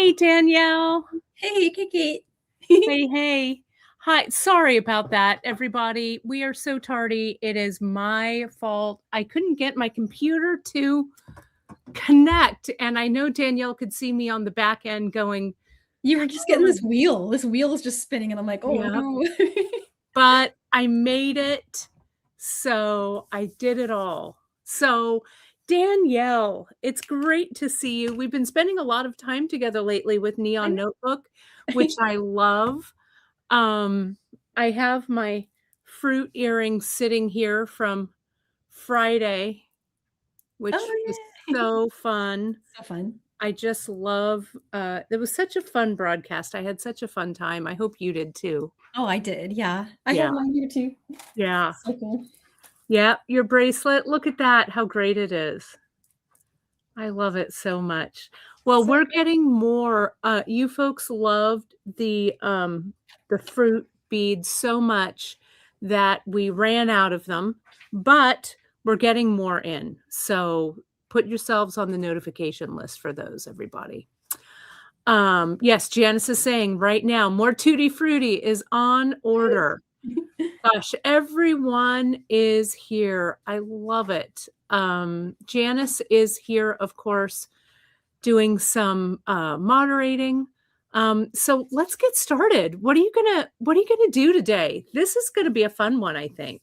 Hey, Danielle. Hey, Kate. Hey. Hi. Sorry about that, everybody. We are so tardy. It is my fault. I couldn't get my computer to connect. And I know Danielle could see me on the back end going, You were just getting this wheel. This wheel is just spinning, and I'm like, oh, no. But I made it. So I did it all. So Danielle, it's great to see you. We've been spending a lot of time together lately with Neon Notebook, which I love. I have my fruit earrings sitting here from Friday, which was so fun. So fun. I just love, it was such a fun broadcast. I had such a fun time. I hope you did too. Oh, I did. Yeah. I have mine here too. Yeah. So cool. Yeah. Your bracelet. Look at that. How great it is. I love it so much. Well, we're getting more. You folks loved the fruit beads so much that we ran out of them, but we're getting more in. So put yourselves on the notification list for those, everybody. Yes, Janice is saying right now, more Tutti Frutti is on order. Gosh, everyone is here. I love it. Janice is here, of course, doing some moderating. So let's get started. What are you gonna do today? This is gonna be a fun one, I think.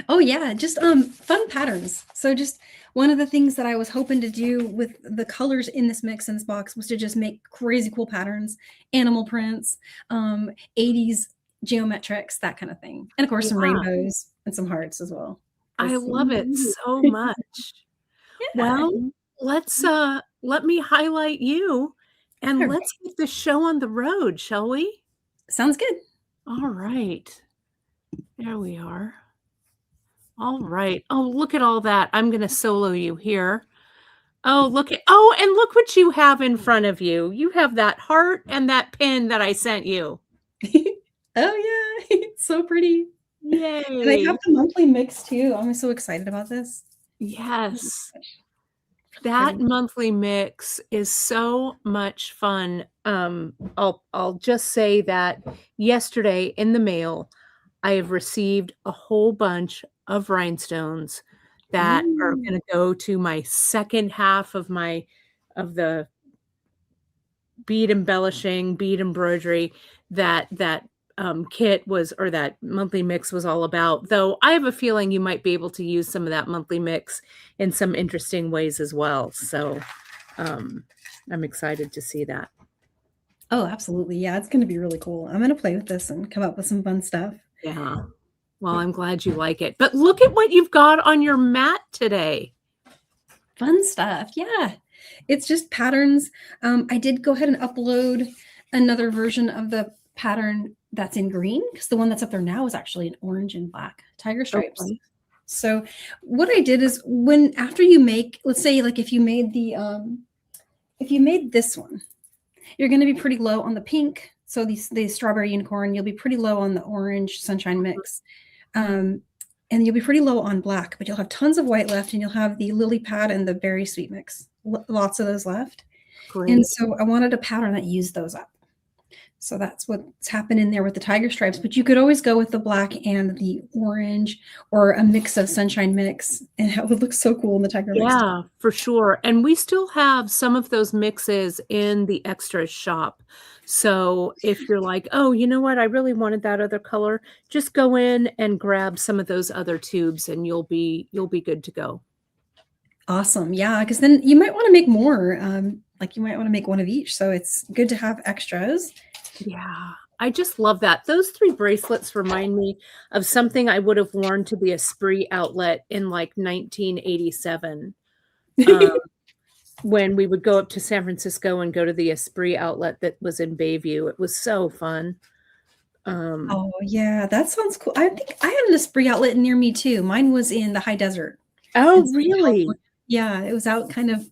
Oh yeah, just fun patterns. So just one of the things that I was hoping to do with the colors in this mix in this box was to just make crazy cool patterns, animal prints, 80s geometrics, that kind of thing. And of course some rainbows and some hearts as well. I love it so much. Well, let me highlight you and let's get the show on the road, shall we? Sounds good. All right. There we are. All right. Oh, look at all that. I'm going to solo you here. Oh, and look what you have in front of you. You have that heart and that pin that I sent you. Oh yeah, it's so pretty. Yay. And I have the monthly mix too. I'm so excited about this. Yes. That monthly mix is so much fun. I'll just say that yesterday in the mail, I have received a whole bunch of rhinestones that are going to go to my second half of the bead embellishing, bead embroidery that kit was, or that monthly mix was all about. Though I have a feeling you might be able to use some of that monthly mix in some interesting ways as well. So I'm excited to see that. Oh, absolutely. Yeah, it's going to be really cool. I'm going to play with this and come up with some fun stuff. Yeah. Well, I'm glad you like it. But look at what you've got on your mat today. Fun stuff. Yeah. It's just patterns. I did go ahead and upload another version of the pattern that's in green, because the one that's up there now is actually an orange and black tiger stripes. Okay. So what I did is after you make, let's say like if you made this one, you're going to be pretty low on the pink. So the strawberry unicorn, you'll be pretty low on the orange sunshine mix. And you'll be pretty low on black, but you'll have tons of white left, and you'll have the lily pad and the berry sweet mix. Lots of those left. Great. And so I wanted a pattern that used those up. So that's what's happening there with the tiger stripes. But you could always go with the black and the orange, or a mix of sunshine mix, and it would look so cool in the tiger mix. Yeah, for sure. And we still have some of those mixes in the extras shop. So if you're like, oh, you know what, I really wanted that other color, just go in and grab some of those other tubes and you'll be good to go. Awesome. Yeah, because then you might want to make more. Like you might want to make one of each. So it's good to have extras. Yeah, I just love that. Those 3 bracelets remind me of something I would have worn to the Esprit outlet in like 1987. When we would go up to San Francisco and go to the Esprit outlet that was in Bayview. It was so fun. Oh yeah, that sounds cool. I think I had an Esprit outlet near me too. Mine was in the high desert. Oh, really? Yeah, it was out kind of.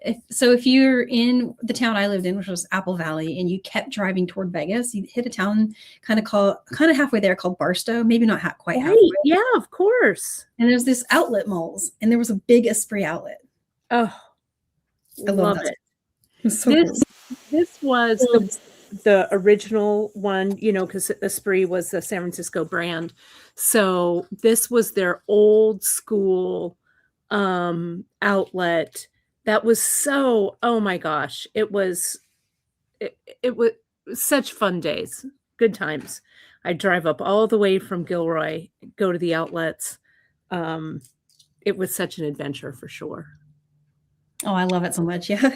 If you're in the town I lived in, which was Apple Valley, and you kept driving toward Vegas, you hit a town kind of halfway there called Barstow, maybe not quite halfway. Yeah, of course. And there's this outlet malls, and there was a big Esprit outlet. Oh, I love it. So cool. This was the original one, you know, because Esprit was the San Francisco brand. So this was their old school outlet that was so, oh my gosh, it was such fun days, good times. I'd drive up all the way from Gilroy, go to the outlets. Um, it was such an adventure for sure. Oh, I love it so much. Yeah.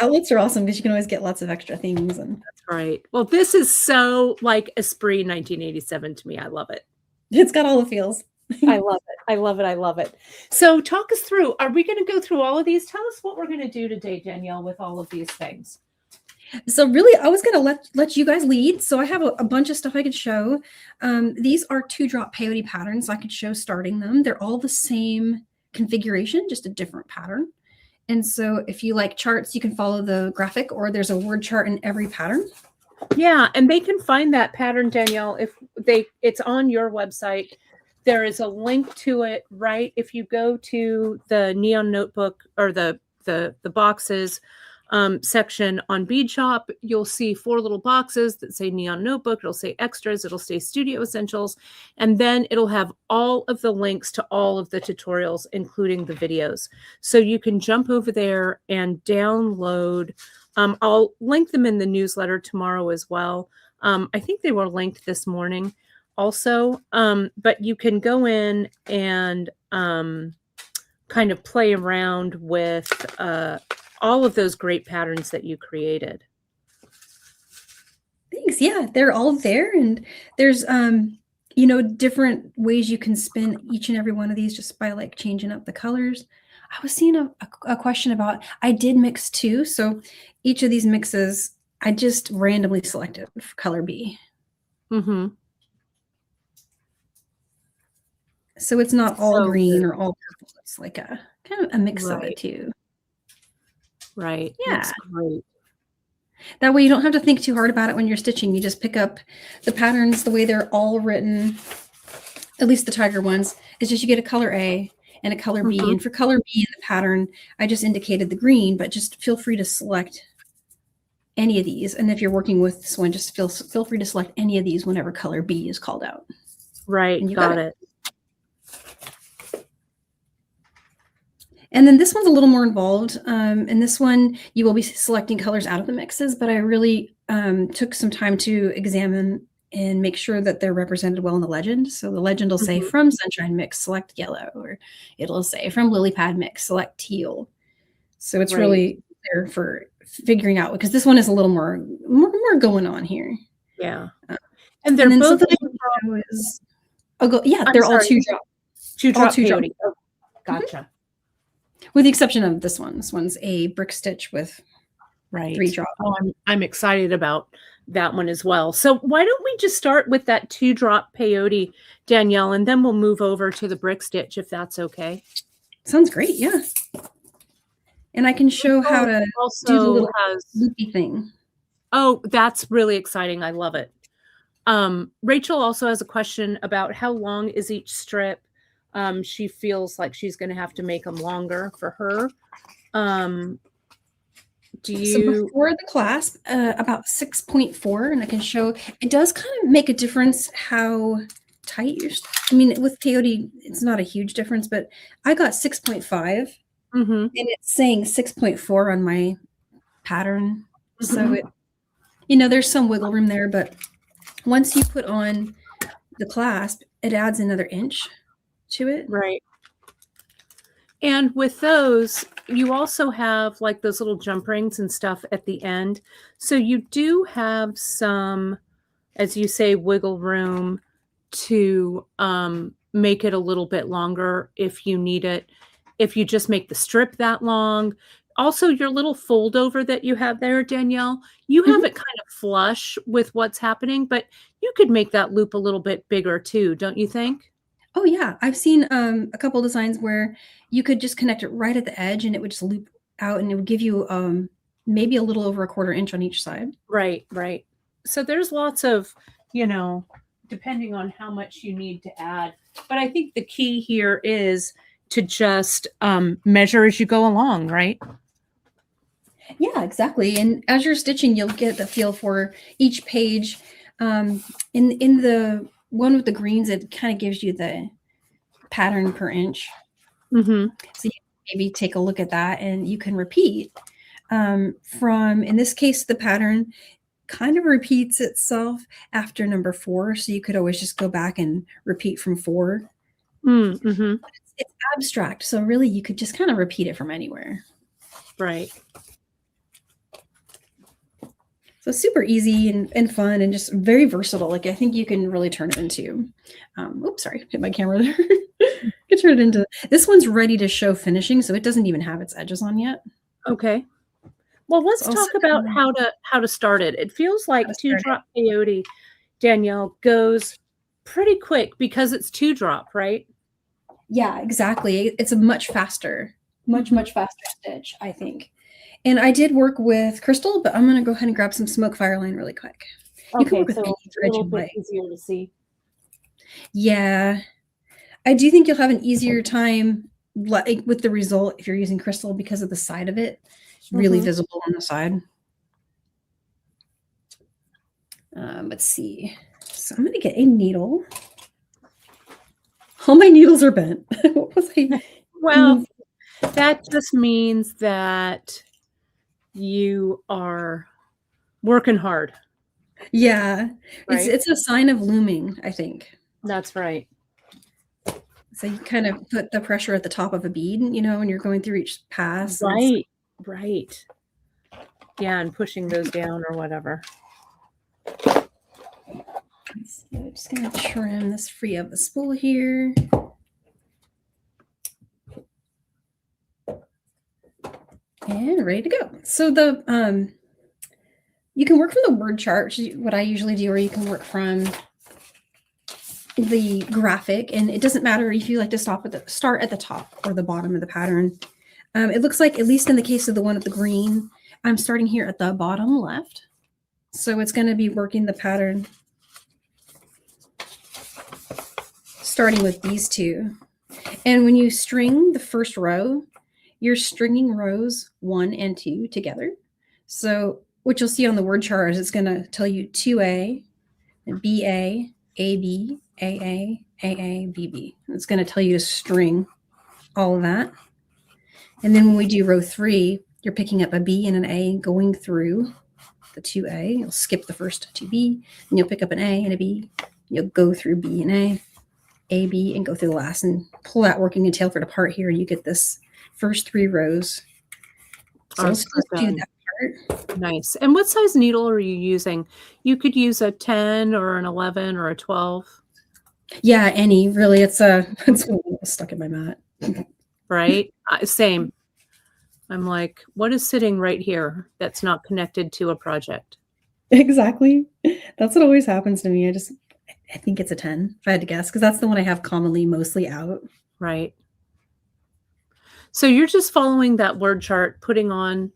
Outlets are awesome because you can always get lots of extra things. And That's right. Well, this is so like Esprit 1987 to me. I love it. it's got all the feels. I love it. I love it. I love it. So talk us through, are we going to go through all of these? Tell us what we're going to do today, Danielle, with all of these things. So really, I was going to let you guys lead. So I have a bunch of stuff I could show. These are 2-drop peyote patterns. I could show starting them. They're all the same configuration, just a different pattern. And so if you like charts, you can follow the graphic, or there's a word chart in every pattern. Yeah, and they can find that pattern, Danielle, if it's on your website. There is a link to it, right? If you go to the Neon Notebook or the boxes section on Bead Shop, you'll see 4 little boxes that say Neon Notebook. It'll say extras. It'll say Studio Essentials. And then it'll have all of the links to all of the tutorials, including the videos. So you can jump over there and download. I'll link them in the newsletter tomorrow as well. I think they were linked this morning also. But you can go in and kind of play around with all of those great patterns that you created. Thanks. Yeah, they're all there. And there's, you know, different ways you can spin each and every one of these just by like changing up the colors. I was seeing a question about, I did mix 2. So each of these mixes, I just randomly selected for color B. Mm-hmm. So it's not all green or all purple. It's like a kind of a mix of the 2. Right. Yeah. That's great. That way you don't have to think too hard about it when you're stitching. You just pick up the patterns the way they're all written, at least the tiger ones. It's just you get a color A and a color B. And for color B in the pattern, I just indicated the green, but just feel free to select any of these. And if you're working with this one, just feel free to select any of these whenever color B is called out. Right. And you got it. And then this one's a little more involved. In this one, you will be selecting colors out of the mixes, but I really took some time to examine and make sure that they're represented well in the legend. So the legend will say from Sunshine Mix, select yellow, or it'll say from Lily Pad Mix, select teal. So it's really there for figuring out, because this one is a little more going on here. Yeah. And they're both they're all 2-drop. 2-drop peyote. Oh, gotcha. With the exception of this one. This one's a brick stitch with 3-drop. Oh, I'm excited about that one as well. So why don't we just start with that 2-drop peyote, Danielle, and then we'll move over to the brick stitch if that's okay. Sounds great. Yeah. And I can show how to do the little loopy thing. Oh, that's really exciting. I love it. Rachel also has a question about how long is each strip. She feels like she's going to have to make them longer for her. So before the clasp, about 6.4, and I can show it does kind of make a difference how tight you're. I mean, with peyote, it's not a huge difference, but I got 6.5, and it's saying 6.4 on my pattern. So it, you know, there's some wiggle room there, but once you put on the clasp, it adds another inch to it. Right. And with those, you also have like those little jump rings and stuff at the end. So you do have some, as you say, wiggle room to make it a little bit longer if you need it. If you just make the strip that long. Also, your little fold over that you have there, Danielle, you have it kind of flush with what's happening, but you could make that loop a little bit bigger too, don't you think? Oh yeah, I've seen a couple designs where you could just connect it right at the edge and it would just loop out, and it would give you maybe a little over 1/4 inch on each side. Right, right. So there's lots of, you know, depending on how much you need to add. But I think the key here is to just measure as you go along, right? Yeah, exactly. And as you're stitching, you'll get the feel for each page. In the one with the greens, it kind of gives you the pattern per inch. Mm-hmm. So you maybe take a look at that, and you can repeat from, in this case, the pattern kind of repeats itself after number 4. So you could always just go back and repeat from 4. Mm-hmm. It's abstract. So really you could just kind of repeat it from anywhere. Right. So super easy and fun and just very versatile. Like I think you can really turn it into, oops, sorry, hit my camera there. You can turn it into, this one's ready to show finishing. So it doesn't even have its edges on yet. Okay. Well, let's So talk about how to start it. It feels like 2-drop peyote, Danielle, goes pretty quick because it's 2-drop, right? Yeah, exactly. It's a much faster, much faster stitch, I think. And I did work with crystal, but I'm going to go ahead and grab some smoke Fireline really quick. You can work with any thread you like. Easier to see. Yeah, I do think you'll have an easier time with the result if you're using crystal because of the side of it. Really visible on the side. Let's see. So I'm going to get a needle. All my needles are bent. What was I? Well, that just means that you are working hard. Yeah, right? It's a sign of looming, I think. That's right. So you kind of put the pressure at the top of a bead, you know, when you're going through each pass. Right, right. Yeah, and pushing those down or whatever. I'm just going to trim this free of the spool here. And ready to go. So the you can work from the word chart, which is what I usually do, or you can work from the graphic, and it doesn't matter if you like to start at the top or the bottom of the pattern. It looks like, at least in the case of the one with the green, I'm starting here at the bottom left. So it's going to be working the pattern starting with these two. And when you string the first row, you're stringing rows 1 and 2 together. So what you'll see on the word chart is it's going to tell you 2A, BA, AB, AA, AA, BB. It's going to tell you to string all of that. And then when we do row 3, you're picking up a B and an A going through the 2A. You'll skip the first 2B, and you'll pick up an A and a B. You'll go through B and A, B, and go through the last and pull that working and tail thread apart here. You get this first 3 rows. So let's do that part. Nice. And what size needle are you using? You could use a 10 or an 11 or a 12. Yeah, any really. It's stuck in my mat. Right? Same. I'm like, what is sitting right here that's not connected to a project? Exactly. That's what always happens to me. I think it's a 10, if I had to guess, because that's the one I have commonly mostly out. Right. So you're just following that word chart, putting on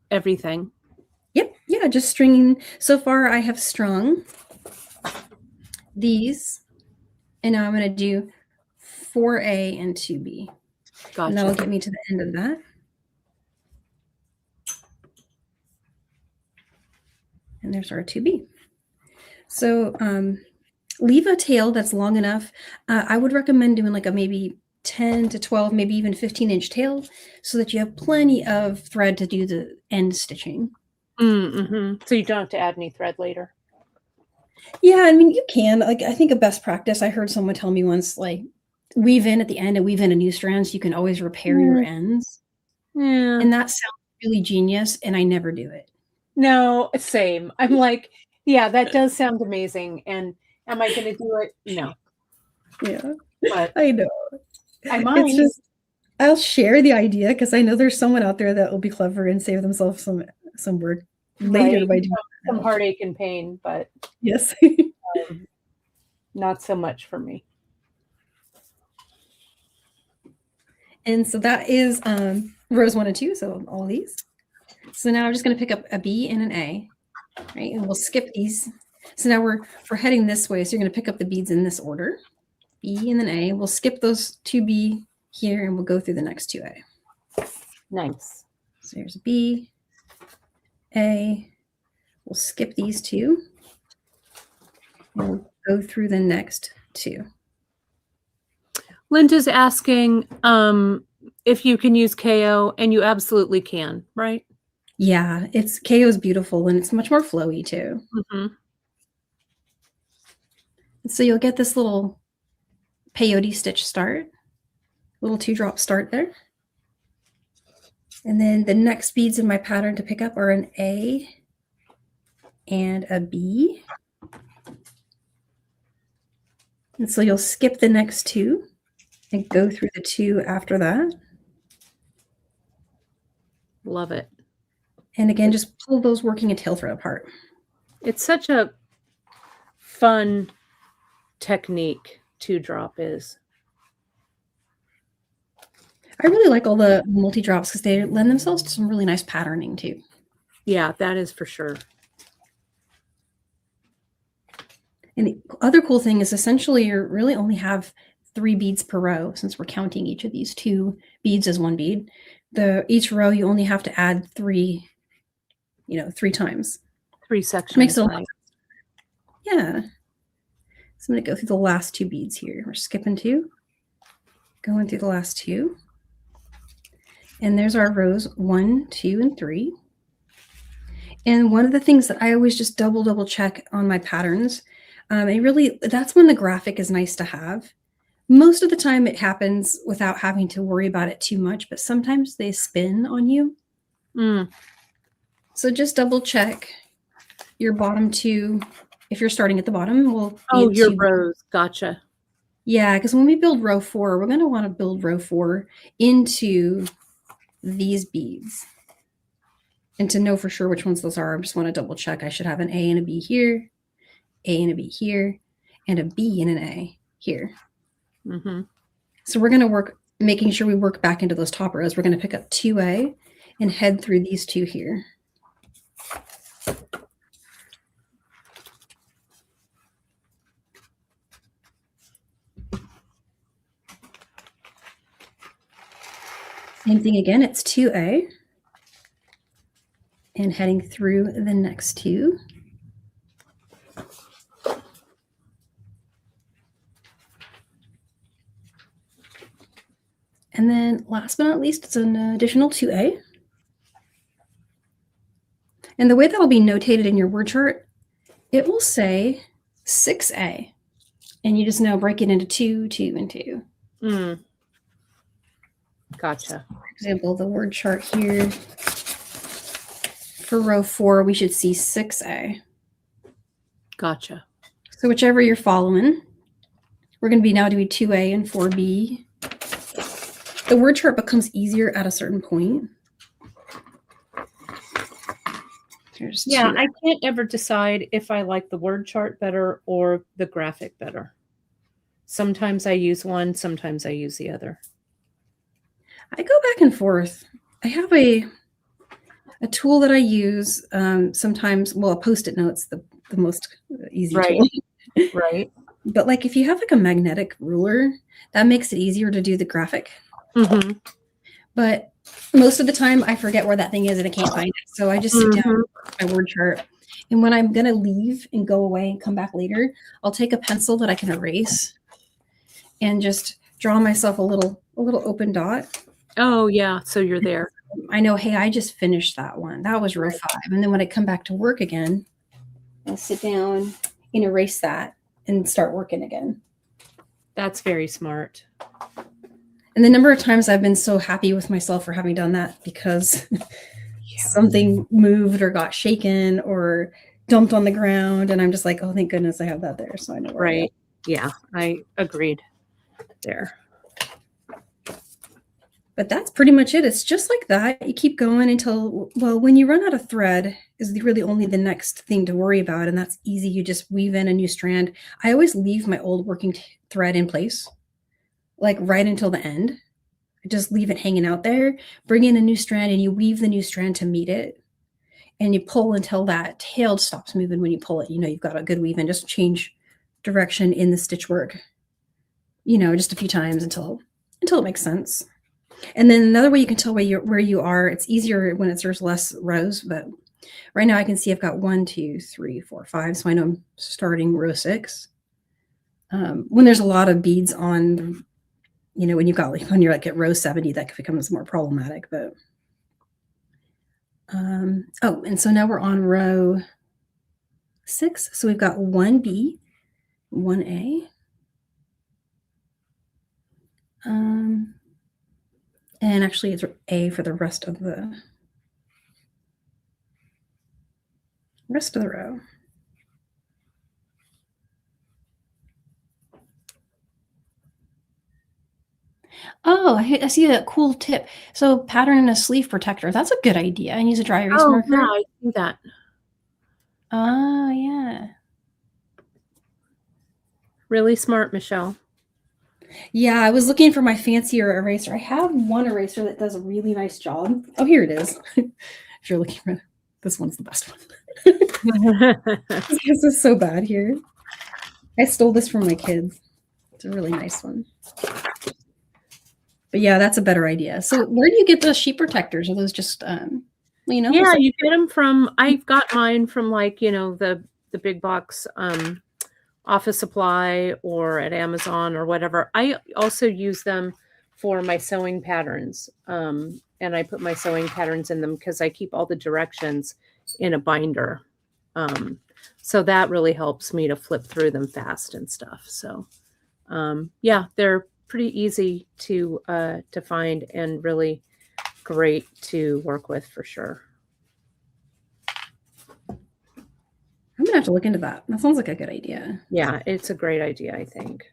everything. Yep. Yeah, just stringing. So far, I have strung these, and now I'm going to do 4A and 2B. Gotcha. And that'll get me to the end of that. And there's our 2B. So leave a tail that's long enough. I would recommend doing like a maybe 10 to 12, maybe even 15-inch tail, so that you have plenty of thread to do the end stitching. So you don't have to add any thread later. Yeah, I mean, you can. Like, I think a best practice, I heard someone tell me once, like, weave in at the end and weave in a new strand so you can always repair your ends. Yeah. And that sounds really genius, and I never do it. No, same. I'm like, yeah, that does sound amazing. And am I going to do it? No. Yeah, but I know. I might. It's just, I'll share the idea because I know there's someone out there that will be clever and save themselves some work later by doing some heartache and pain, but yes, not so much for me. And so that is rows 1 and 2, so all of these. So now I'm just going to pick up a B and an A, right? And we'll skip these. So now we're heading this way. So you're going to pick up the beads in this order, B and then A. We'll skip those 2B here, and we'll go through the next 2A. Nice. So there's B, A. We'll skip these two. And we'll go through the next two. Linda's asking if you can use KO, and you absolutely can, right? Yeah, KO is beautiful, and it's much more flowy too. Mm-hmm. So you'll get this little peyote stitch start, little 2-drop start there. And then the next beads in my pattern to pick up are an A and a B. And so you'll skip the next two and go through the two after that. Love it. And again, just pull those working a tail thread apart. It's such a fun technique, 2-drop is. I really like all the multi-drops because they lend themselves to some really nice patterning too. Yeah, that is for sure. And the other cool thing is essentially you really only have 3 beads per row since we're counting each of these 2 beads as 1 bead. Each row you only have to add 3 times. 3 sections. Makes it a lot. Yeah. So I'm going to go through the last 2 beads here. We're skipping 2, going through the last 2. And there's our rows 1, 2, and 3. And one of the things that I always just double check on my patterns, that's when the graphic is nice to have. Most of the time it happens without having to worry about it too much, but sometimes they spin on you. So just double check your bottom 2. If you're starting at the bottom, your rows. Gotcha. Yeah, because when we build row 4, we're going to want to build row 4 into these beads. And to know for sure which ones those are, I just want to double check. I should have an A and a B here, A and a B here, and a B and an A here. Mm-hmm. So we're going to work, making sure we work back into those top rows. We're going to pick up 2A and head through these 2 here. Same thing again, it's 2A. And heading through the next 2. And then last but not least, it's an additional 2A. And the way that'll be notated in your word chart, it will say 6A. And you just know break it into 2, 2, and 2. Gotcha. For example, the word chart here for row 4, we should see 6A. Gotcha. So whichever you're following, we're going to be now doing 2A and 4B. The word chart becomes easier at a certain point. Yeah, I can't ever decide if I like the word chart better or the graphic better. Sometimes I use one, sometimes I use the other. I go back and forth. I have a tool that I use sometimes. Well, a Post-it note's the most easy tool. Right. But like if you have like a magnetic ruler, that makes it easier to do the graphic. Mm-hmm. But most of the time I forget where that thing is and I can't find it. So I just sit down with my word chart. And when I'm going to leave and go away and come back later, I'll take a pencil that I can erase and just draw myself a little open dot. Oh, yeah. So you're there. I know, hey, I just finished that one. That was row 5. And then when I come back to work again, I'll sit down and erase that and start working again. That's very smart. And the number of times I've been so happy with myself for having done that because something moved or got shaken or dumped on the ground. And I'm just like, oh, thank goodness I have that there. So I know where I am. Yeah, I agreed there. But that's pretty much it. It's just like that. You keep going until, well, when you run out of thread is really only the next thing to worry about. And that's easy. You just weave in a new strand. I always leave my old working thread in place, like right until the end. I just leave it hanging out there, bring in a new strand, and you weave the new strand to meet it. And you pull until that tail stops moving when you pull it. You know, you've got a good weave in. Just change direction in the stitch work, you know, just a few times until it makes sense. And then another way you can tell where you are, it's easier when there's less rows, but right now I can see I've got 1, 2, 3, 4, 5. So I know I'm starting row 6. When there's a lot of beads on, when you're like at row 70, that becomes more problematic, but and so now we're on row 6. So we've got 1B, 1A. And actually it's A for the rest of the row. Oh, I see a cool tip. So pattern in a sleeve protector. That's a good idea. And use a dry erase marker. Yeah, I see that. Oh, yeah. Really smart, Michelle. Yeah, I was looking for my fancier eraser. I have one eraser that does a really nice job. Oh, here it is. If you're looking for this one's the best one. This is so bad here. I stole this from my kids. It's a really nice one. But yeah, that's a better idea. So where do you get those sheet protectors? Are those just, Yeah, you get them from, I've got mine from the big box office supply or at Amazon or whatever. I also use them for my sewing patterns. And I put my sewing patterns in them because I keep all the directions in a binder. So that really helps me to flip through them fast and stuff. So yeah, they're pretty easy to find and really great to work with for sure. I'm gonna have to look into that. That sounds like a good idea. Yeah, it's a great idea, I think.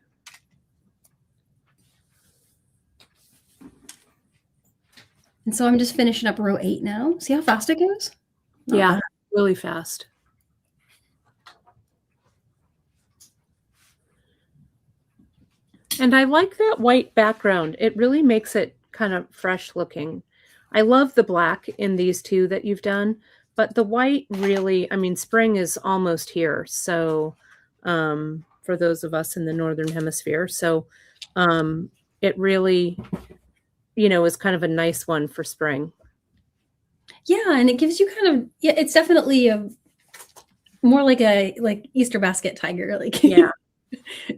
And so I'm just finishing up row 8 now. See how fast it goes? Yeah, really fast. And I like that white background. It really makes it kind of fresh looking. I love the black in these two that you've done, but the white really, I mean, spring is almost here. So for those of us in the Northern Hemisphere, so it really, is kind of a nice one for spring. Yeah, and it gives you kind of, it's definitely more like Easter basket tiger. Like yeah.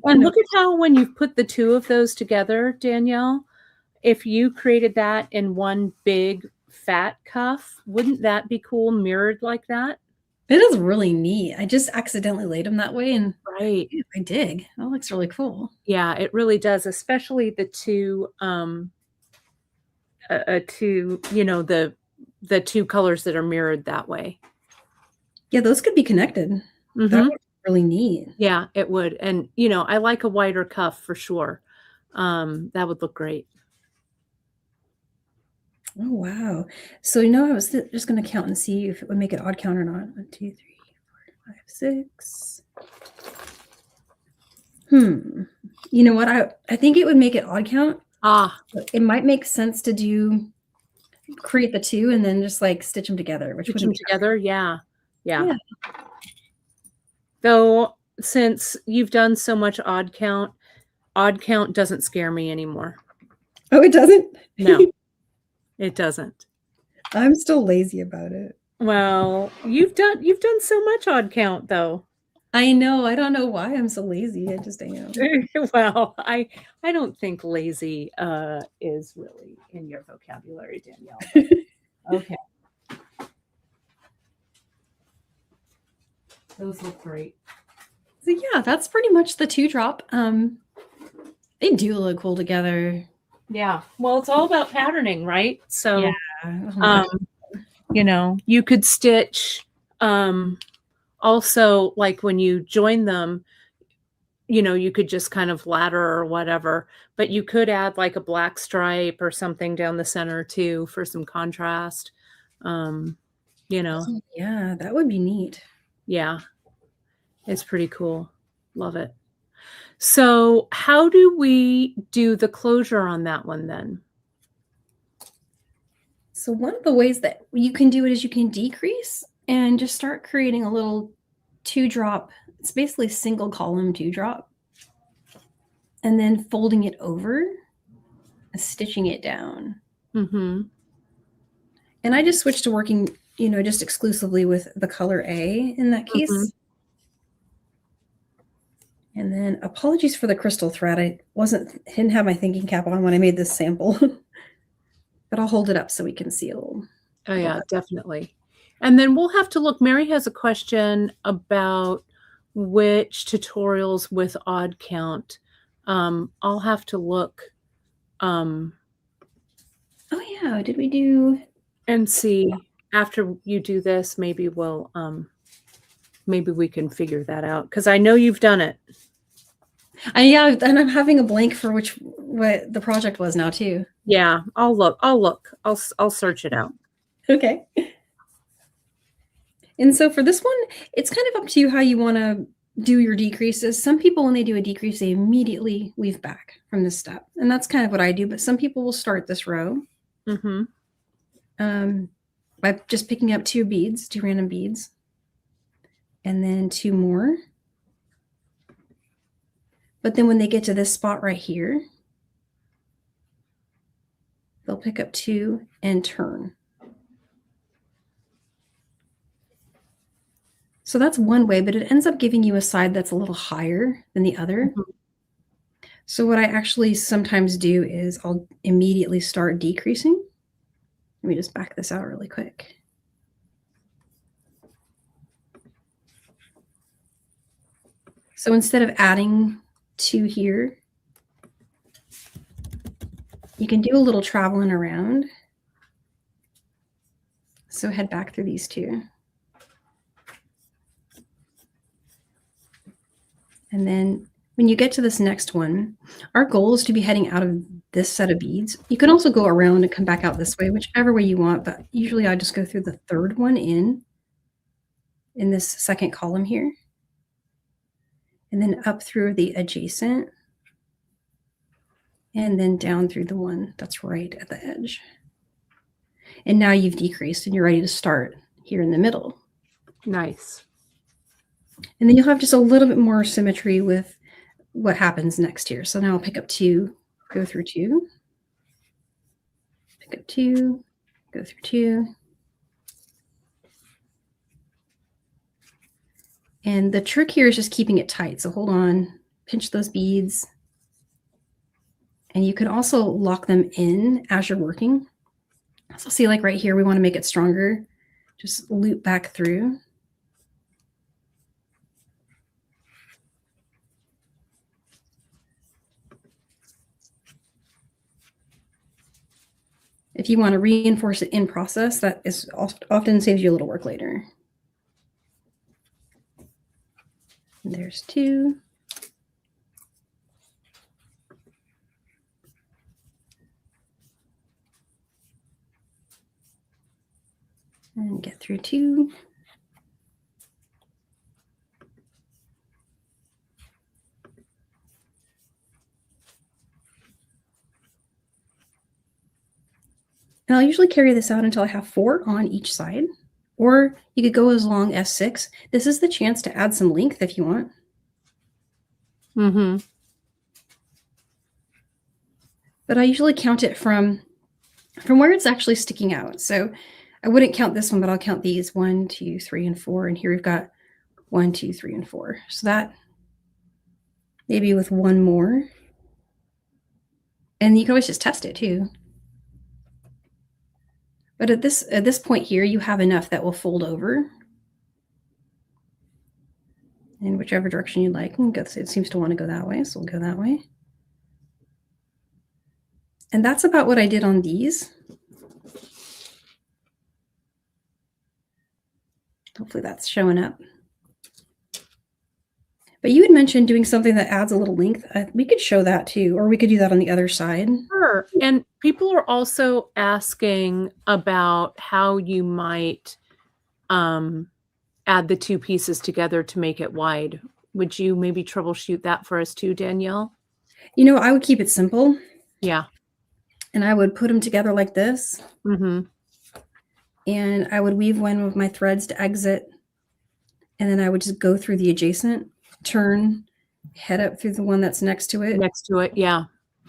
And look at how when you've put the two of those together, Danielle, if you created that in one big fat cuff, wouldn't that be cool mirrored like that? It is really neat. I just accidentally laid them that way, and right, I dig. That looks really cool. Yeah, it really does, especially the two the two colors that are mirrored that way. Yeah, those could be connected. Mm-hmm. That would be really neat. Yeah, it would. And I like a wider cuff for sure. That would look great. Oh, wow. So, I was just going to count and see if it would make it odd count or not. 1, 2, 3, 4, 5, 6. You know what? I think it would make it odd count. It might make sense to create the two and then just like stitch them together. Stitch them together? Yeah. Though, since you've done so much odd count doesn't scare me anymore. Oh, it doesn't? No. It doesn't. I'm still lazy about it. Well, you've done so much odd count though. I know. I don't know why I'm so lazy. I just am. Well, I don't think lazy is really in your vocabulary, Danielle. Okay. Those look great. So yeah, that's pretty much the 2-drop. They do look cool together. Yeah. Well, it's all about patterning, right? So, you could stitch, also like when you join them, you could just kind of ladder or whatever, but you could add like a black stripe or something down the center too for some contrast. Yeah, that would be neat. Yeah. It's pretty cool. Love it. So how do we do the closure on that one then? So one of the ways that you can do it is you can decrease and just start creating a little 2-drop. It's basically single column 2-drop. And then folding it over. stitching it down. Mm-hmm. And I just switched to working, just exclusively with the color A in that case. Mm-hmm. And then apologies for the crystal thread. I didn't have my thinking cap on when I made this sample, but I'll hold it up so we can see a little. Oh yeah, definitely. And then we'll have to look. Mary has a question about which tutorials with odd count. I'll have to look. Oh yeah, did we do? And see after you do this, maybe we'll maybe we can figure that out because I know you've done it. Yeah, and I'm having a blank for what the project was now too. Yeah, I'll look. I'll search it out. Okay. And so for this one, it's kind of up to you how you want to do your decreases. Some people, when they do a decrease, they immediately weave back from this step. And that's kind of what I do. But some people will start this row by just picking up 2 random beads, and then 2 more. But then when they get to this spot right here, they'll pick up 2 and turn. So that's one way, but it ends up giving you a side that's a little higher than the other. So what I actually sometimes do is I'll immediately start decreasing. Let me just back this out really quick. So instead of adding 2 here, you can do a little traveling around. So head back through these 2. And then when you get to this next one, our goal is to be heading out of this set of beads. You can also go around and come back out this way, whichever way you want, but usually I just go through the 3rd one in this second column here, and then up through the adjacent, and then down through the one that's right at the edge. And now you've decreased and you're ready to start here in the middle. Nice. And then you'll have just a little bit more symmetry with what happens next here. So now I'll pick up 2, go through 2, pick up 2, go through 2. And the trick here is just keeping it tight. So hold on, pinch those beads. And you can also lock them in as you're working. So see, like right here, we want to make it stronger. Just loop back through. If you want to reinforce it in process, that is often saves you a little work later. And there's 2. And get through 2. And I'll usually carry this out until I have 4 on each side, or you could go as long as 6. This is the chance to add some length if you want. But I usually count it from where it's actually sticking out. So I wouldn't count this one, but I'll count these 1, 2, 3, and 4. And here we've got 1, 2, 3, and 4. So that maybe with 1 more. And you can always just test it too. But at this point here, you have enough that will fold over in whichever direction you like. It seems to want to go that way, so we'll go that way. And that's about what I did on these. Hopefully that's showing up. But you had mentioned doing something that adds a little length. We could show that too, or we could do that on the other side. Sure. And people are also asking about how you might add the 2 pieces together to make it wide. Would you maybe troubleshoot that for us too, Danielle? I would keep it simple. Yeah. And I would put them together like this. And I would weave one of my threads to exit. And then I would just go through the adjacent, turn, head up through the one that's next to it. Next to it, yeah.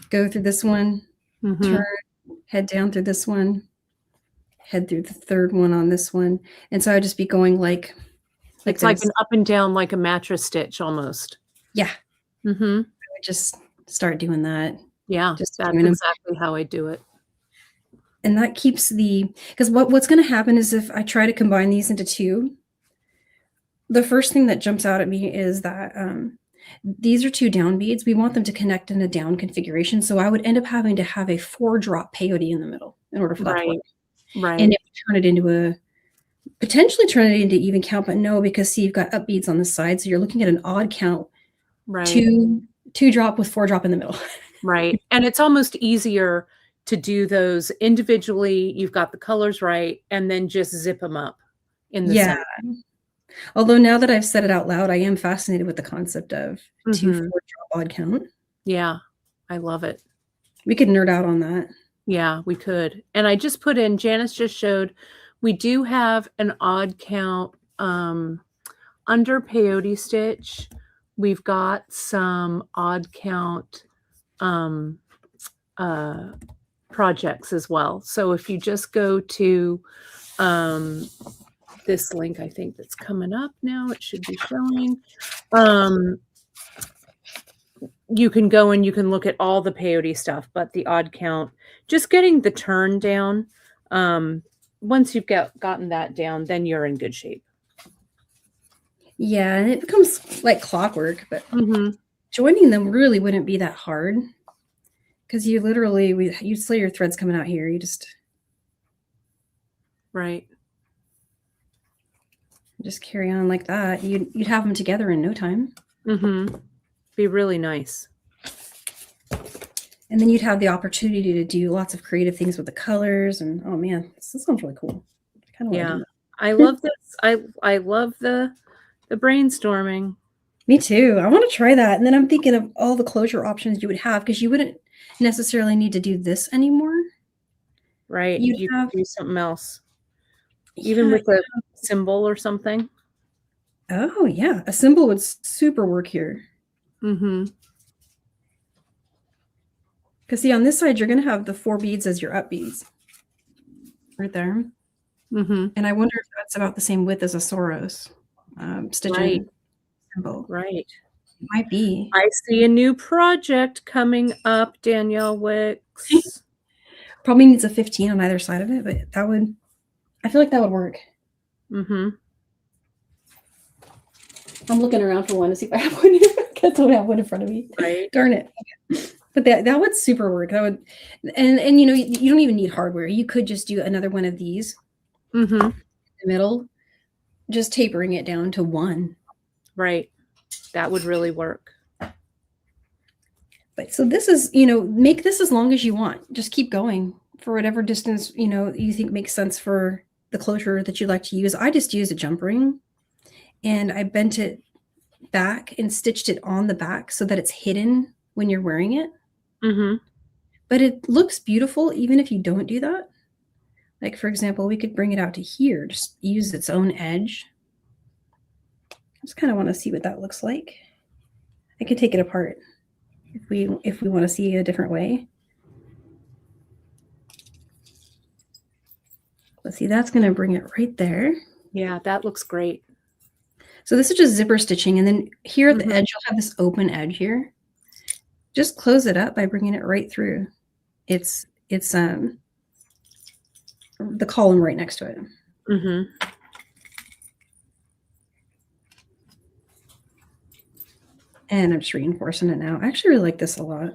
Go through this one, turn, head down through this one, head through the third one on this one. And so I'd just be going like It's like this. an up and down, like a mattress stitch almost. Yeah. Mm-hmm. I would just start doing that. Yeah, Just that's doing them. exactly how I do it. And that keeps because what's going to happen is if I try to combine these into two, the first thing that jumps out at me is that these are two down beads. We want them to connect in a down configuration. So I would end up having to have a 4-drop peyote in the middle in order for that to work. Right. And it would turn it into potentially turn it into even count, but no, because see, you've got up beads on the side. So you're looking at an odd count, right. two drop with 4-drop in the middle. Right. And it's almost easier to do those individually. You've got the colors right, and then just zip them up in the center. Although now that I've said it out loud, I am fascinated with the concept of 2 4-drop odd count. Yeah, I love it. We could nerd out on that. Yeah, we could. And I just put in, Janice just showed, we do have an odd count under peyote stitch. We've got some odd count projects as well. So if you just go to this link, I think that's coming up now, it should be showing. You can go and you can look at all the peyote stuff, but the odd count, just getting the turn down. Once you've gotten that down, then you're in good shape. Yeah, and it becomes like clockwork, but joining them really wouldn't be that hard because you literally, you see your threads coming out here. You just just carry on like that. You'd have them together in no time. Be really nice. And then you'd have the opportunity to do lots of creative things with the colors. And oh man, this sounds really cool. I love this. I love the brainstorming. Me too. I want to try that. And then I'm thinking of all the closure options you would have because you wouldn't necessarily need to do this anymore. Right. You could do something else. Even with a symbol or something. Oh yeah. A symbol would super work here. Because see, on this side, you're going to have the 4 beads as your up beads. Right there. And I wonder if that's about the same width as a Soros stitching symbol. Right. It might be. I see a new project coming up, Danielle Wicks. Probably needs a 15 on either side of it, but I feel like that would work. I'm looking around for one to see if I have one. I don't have one in front of me. Right. Darn it. But that would super work. That would, and you know, you don't even need hardware. You could just do another one of these in the middle, just tapering it down to 1. Right. That would really work. But so this is, you know, make this as long as you want. Just keep going for whatever distance, you know, you think makes sense for the closure that you like to use. I just used a jump ring and I bent it back and stitched it on the back so that it's hidden when you're wearing it. But it looks beautiful even if you don't do that. Like, for example, we could bring it out to here, just use its own edge. I just kind of want to see what that looks like. I could take it apart if we want to see a different way. Let's see, that's going to bring it right there. Yeah, that looks great. So this is just zipper stitching. And then here at the edge, you'll have this open edge here. Just close it up by bringing it right through. It's the column right next to it. And I'm just reinforcing it now. I actually really like this a lot.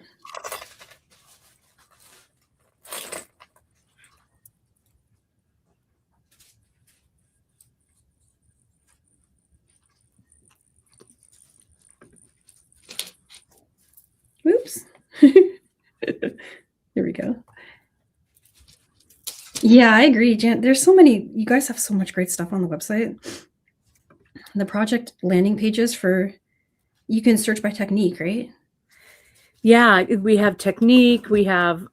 Oops. There we go. Yeah, I agree, Jan. There's so many, you guys have so much great stuff on the website. The project landing pages you can search by technique, right? Yeah, we have technique. We have,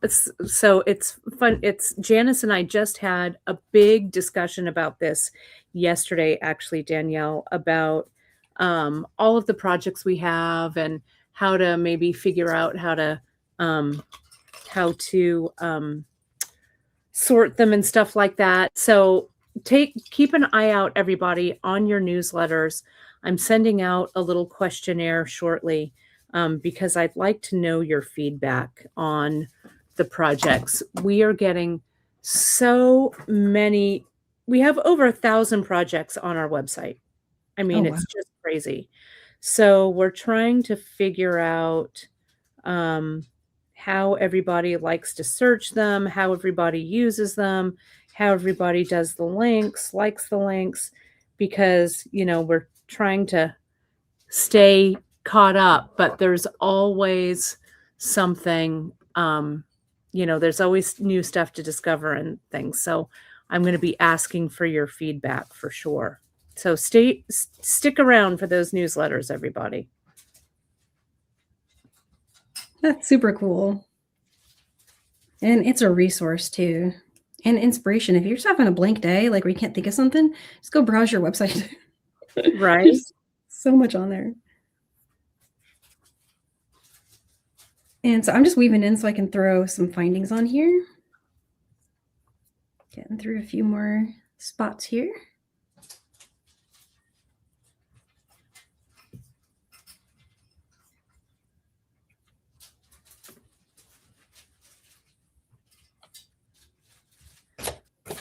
so it's fun. Janice and I just had a big discussion about this yesterday, actually, Danielle, about all of the projects we have and how to maybe figure out how to how to sort them and stuff like that. So keep an eye out, everybody, on your newsletters. I'm sending out a little questionnaire shortly because I'd like to know your feedback on the projects. We are getting so many. We have over 1,000 projects on our website. I mean, it's just crazy. So we're trying to figure out how everybody likes to search them, how everybody uses them, how everybody does the links, likes the links, because, you know, we're trying to stay caught up, but there's always something, you know, there's always new stuff to discover and things. So I'm going to be asking for your feedback for sure. So stick around for those newsletters, everybody. That's super cool. And it's a resource too. And inspiration. If you're just having a blank day, like where you can't think of something, just go browse your website. Right. There's so much on there. And so I'm just weaving in so I can throw some findings on here. Getting through a few more spots here.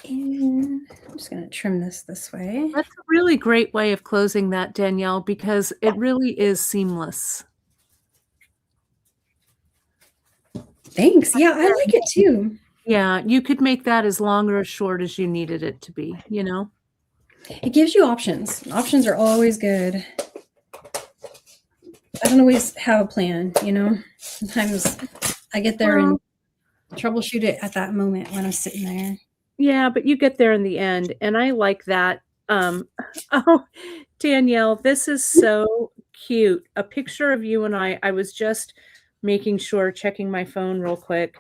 And I'm just going to trim this way. That's a really great way of closing that, Danielle, because it really is seamless. Thanks. Yeah, I like it too. Yeah, you could make that as long or as short as you needed it to be, you know? It gives you options. Options are always good. I don't always have a plan, you know? Sometimes I get there and troubleshoot it at that moment when I'm sitting there. Yeah, but you get there in the end, and I like that. Oh, Danielle, this is so cute. A picture of you and I was just making sure, checking my phone real quick,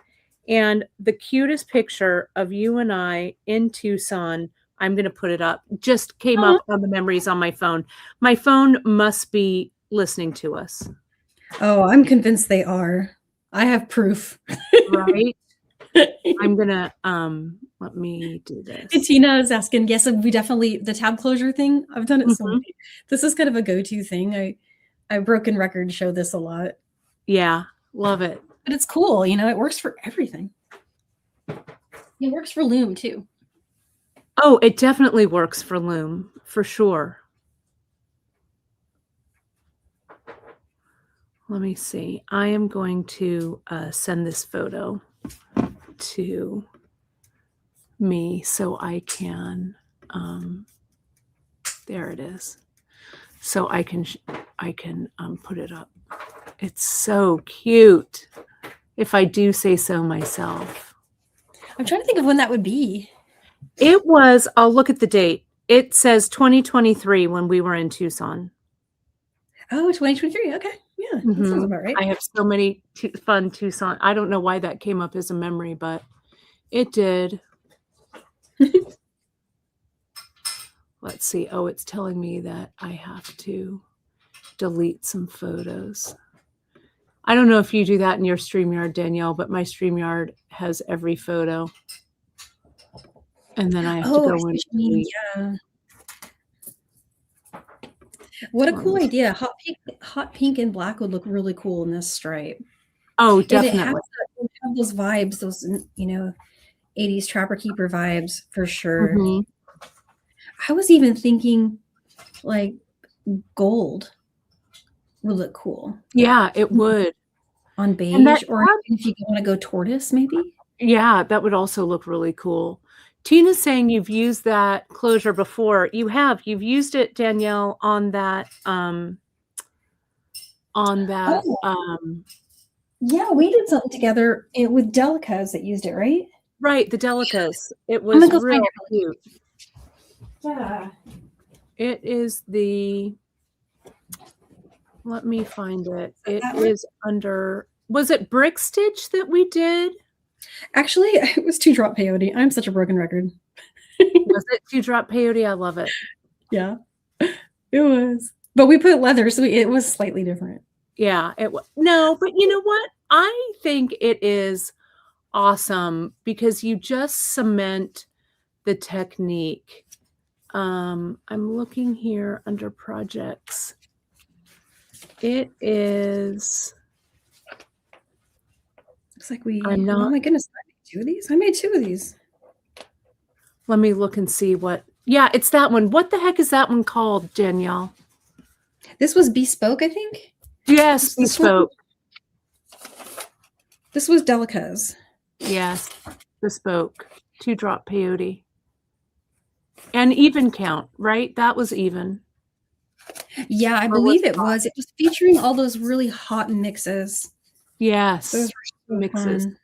and the cutest picture of you and I in Tucson, I'm going to put it up, just came up on the memories on my phone. My phone must be listening to us. Oh, I'm convinced they are. I have proof. Right? I'm gonna let me do this. Tina is asking, yes, we definitely, the tab closure thing, I've done it so much. This is kind of a go-to thing. I broken record show this a lot. Yeah, love it. But it's cool, you know, it works for everything. It works for loom too. Oh, it definitely works for loom, for sure. Let me see. I am going to send this photo to me so I can, there it is. So I can put it up. It's so cute, if I do say so myself. I'm trying to think of when that would be. It was, I'll look at the date. It says 2023 when we were in Tucson. Oh, 2023. Okay. Yeah, that sounds about right. I have so many fun Tucson. I don't know why that came up as a memory, but it did. Let's see. Oh, it's telling me that I have to delete some photos. I don't know if you do that in your StreamYard, Danielle, but my StreamYard has every photo. And then I have to go in. Yeah. What a cool idea. Hot pink and black would look really cool in this stripe. Oh, definitely. It have those vibes, those, you know, 80s Trapper Keeper vibes for sure. I was even thinking like gold would look cool. Yeah, it would. On beige, or if you want to go tortoise, maybe. Yeah, that would also look really cool. Tina's saying you've used that closure before. You've used it, Danielle, on that yeah, we did something together with Delicas that used it, right? Right, the Delicas. It was real cute. Yeah. It is the, let me find it. It is under, was it Brick Stitch that we did? Actually, it was 2-drop peyote. I'm such a broken record. Was it 2-drop peyote? I love it. Yeah, it was. But we put leather, so it was slightly different. Yeah, it was. No, but you know what? I think it is awesome because you just cement the technique. I'm looking here under projects. It is. Looks like we. I'm not. Oh my goodness! I made 2 of these. I made 2 of these. Let me look and see what. Yeah, it's that one. What the heck is that one called, Danielle? This was bespoke, I think. Yes, bespoke. This was Delica's. Yes, bespoke. 2-drop peyote. And even count, right? That was even. Yeah, I believe it was. It was featuring all those really hot mixes. Yes. Those were so mixes. fun.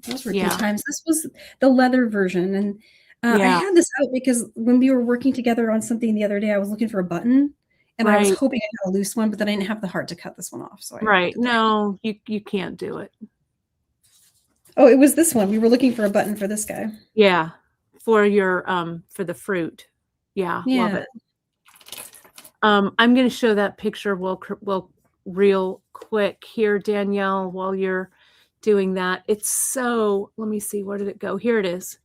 Those were good times. This was the leather version. And I had this out because when we were working together on something the other day, I was looking for a button. And I was hoping I had a loose one, but then I didn't have the heart to cut this one off. So No, you can't do it. Oh, it was this one. We were looking for a button for this guy. Yeah. For your for the fruit. Yeah. Love it. I'm going to show that picture real quick here, Danielle, while you're doing that. It's so, let me see, where did it go? Here it is.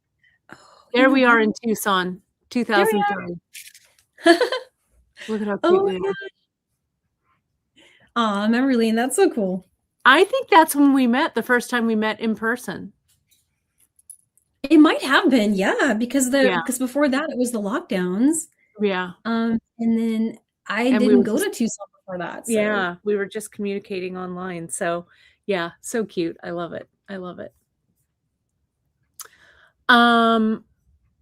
Oh, there we are in Tucson, 2003. Look at how cute we are. Aw, memory lane. That's so cool. I think that's when we met, the first time we met in person. It might have been, yeah, because before that it was the lockdowns. Yeah. And then I didn't go to Tucson before that. So. Yeah, we were just communicating online. So yeah, so cute. I love it. I love it.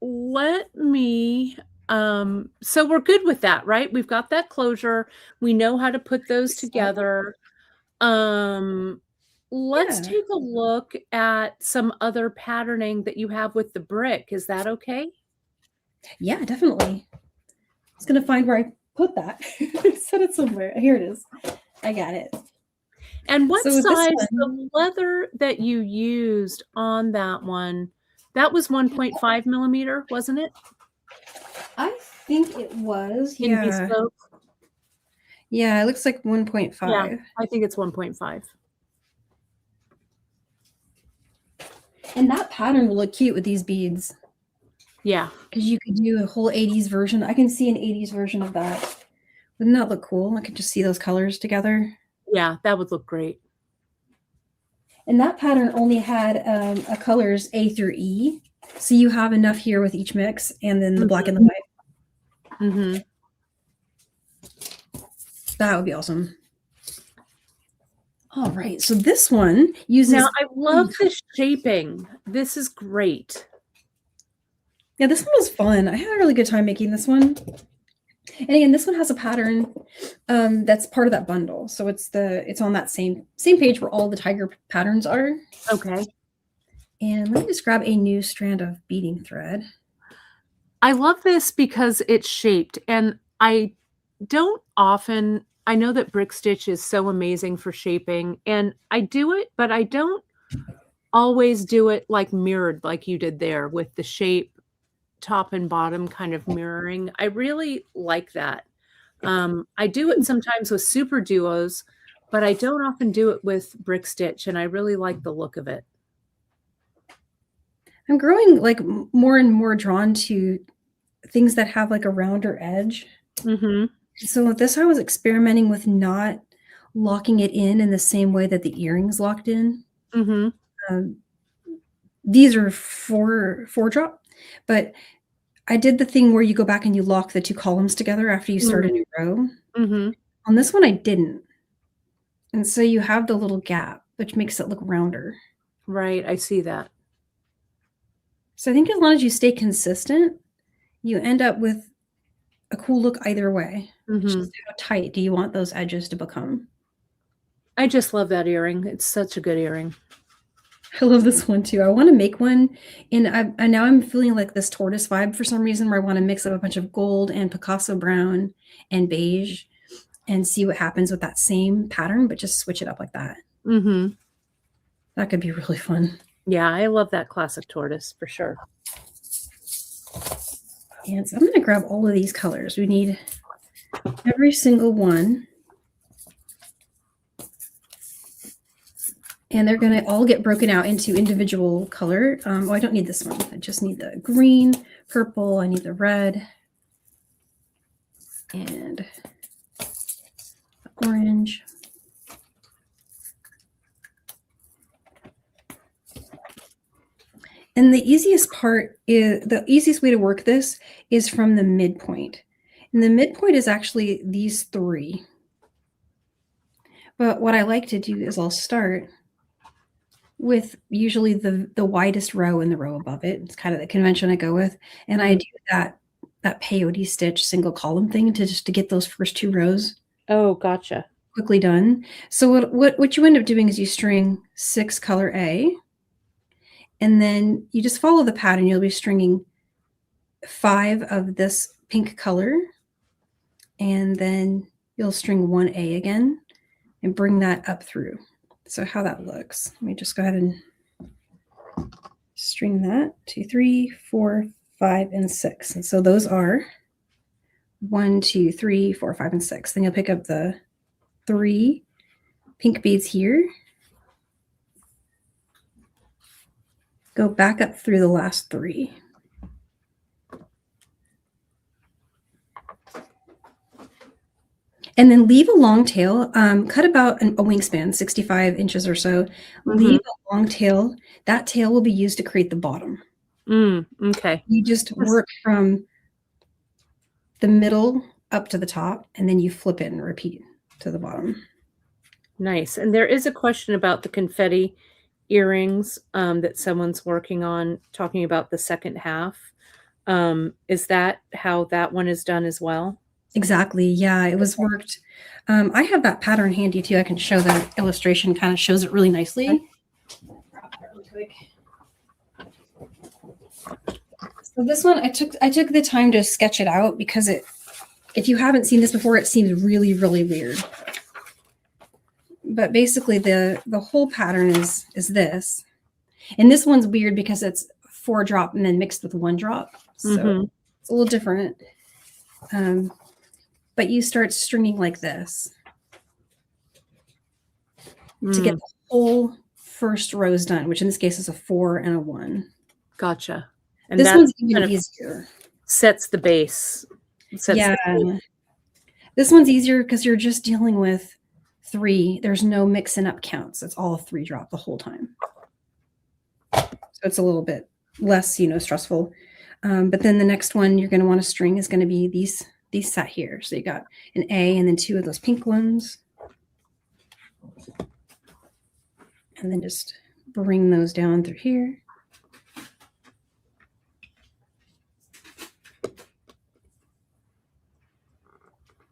Let me so we're good with that, right? We've got that closure. We know how to put those together. Let's take a look at some other patterning that you have with the brick. Is that okay? Yeah, definitely. I was going to find where I put that. I said it somewhere. Here it is. I got it. And what size, the leather that you used on that one, that was 1.5 millimeter, wasn't it? I think it was. In bespoke? Yeah, it looks like 1.5. Yeah, I think it's 1.5. And that pattern will look cute with these beads. Yeah. Because you could do a whole 80s version. I can see an 80s version of that. Wouldn't that look cool? I could just see those colors together. Yeah, that would look great. And that pattern only had a colors A through E. So you have enough here with each mix and then the black and the white. Mm-hmm. That would be awesome. All right. So this one uses... Now, I love the shaping. This is great. Yeah, this one was fun. I had a really good time making this one. And again, this one has a pattern that's part of that bundle. So it's on that same page where all the tiger patterns are. Okay. And let me just grab a new strand of beading thread. I love this because it's shaped. And I don't often... I know that brick stitch is so amazing for shaping. And I do it, but I don't always do it like mirrored like you did there with the shape top and bottom kind of mirroring. I really like that. I do it sometimes with super duos, but I don't often do it with brick stitch, and I really like the look of it. I'm growing like more and more drawn to things that have like a rounder edge. Mm-hmm. So with this, I was experimenting with not locking it in the same way that the earrings locked in. Mm-hmm. These are 4-drop, but I did the thing where you go back and you lock the 2 columns together after you start a new row. Mm-hmm. On this one, I didn't. And so you have the little gap, which makes it look rounder. Right. I see that. So I think as long as you stay consistent, you end up with a cool look either way. Mm-hmm. Just how tight do you want those edges to become? I just love that earring. It's such a good earring. I love this one too. I want to make one, and now I'm feeling like this tortoise vibe for some reason, where I want to mix up a bunch of gold and Picasso brown and beige and see what happens with that same pattern, but just switch it up like that. Mm-hmm. That could be really fun. Yeah, I love that classic tortoise for sure. And so I'm going to grab all of these colors. We need every single one. And they're going to all get broken out into individual color. Oh, I don't need this one. I just need the green, purple. I need the red and the orange. And the easiest way to work this is from the midpoint. And the midpoint is actually these three. But what I like to do is I'll start with usually the widest row and the row above it. It's kind of the convention I go with. And I do that peyote stitch single column thing to get those first 2 rows. Oh, gotcha. Quickly done. So what you end up doing is you string 6 color A, and then you just follow the pattern. You'll be stringing 5 of this pink color, and then you'll string 1 A again and bring that up through. So how that looks, let me just go ahead and string that 2, 3, 4, 5, and 6. And so those are 1, 2, 3, 4, 5, and 6. Then you'll pick up the 3 pink beads here, go back up through the last 3. And then leave a long tail, cut about a wingspan, 65 inches or so. Leave a long tail. That tail will be used to create the bottom. Okay. You just work from the middle up to the top, and then you flip it and repeat to the bottom. Nice. And there is a question about the confetti earrings that someone's working on, talking about the second half. Is that how that one is done as well? Exactly. Yeah, it was worked. I have that pattern handy too. I can show the illustration, kind of shows it really nicely. Okay. So this one, I took the time to sketch it out because if you haven't seen this before, it seems really, really weird. But basically the whole pattern is this. And this one's weird because it's 4 drop and then mixed with 1 drop. So it's a little different. But you start stringing like this to get the whole first rows done, which in this case is a 4 and a 1. Gotcha. And this one's even easier. Sets the base. This one's easier because you're just dealing with 3. There's no mixing up counts. It's all a 3 drop the whole time. So it's a little bit less, stressful. But then the next one you're going to want to string is going to be these set here. So you got an A and then 2 of those pink ones. And then just bring those down through here.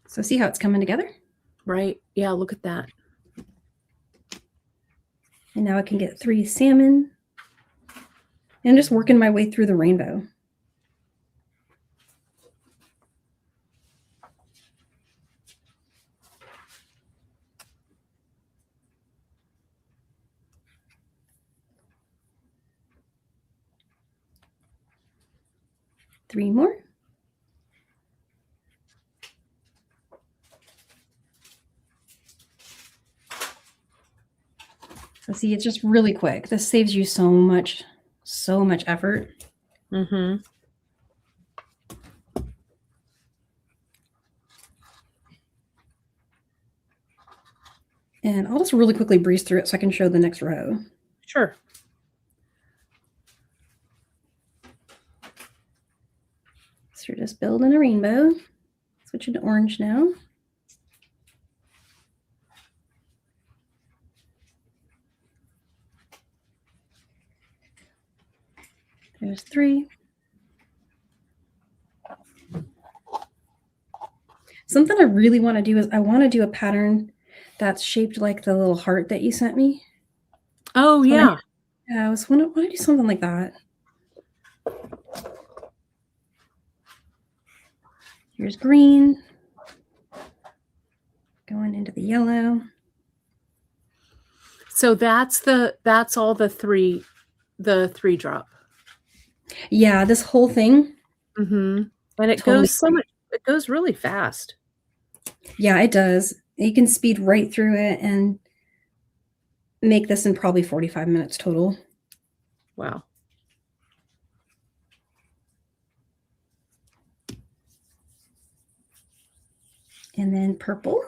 So see how it's coming together? Right. Yeah, look at that. And now I can get 3 salmon. And I'm just working my way through the rainbow. Three more. So see, it's just really quick. This saves you so much effort. And I'll just really quickly breeze through it so I can show the next row. Sure. So you're just building a rainbow. Switch it to orange now. There's 3. Something I really want to do is I want to do a pattern that's shaped like the little heart that you sent me. Oh, so yeah. I was wondering, why do something like that? Here's green. Going into the yellow. So that's all the 3 drop. Yeah, this whole thing. And it goes it goes really fast. Yeah, it does. You can speed right through it and make this in probably 45 minutes total. Wow. And then purple.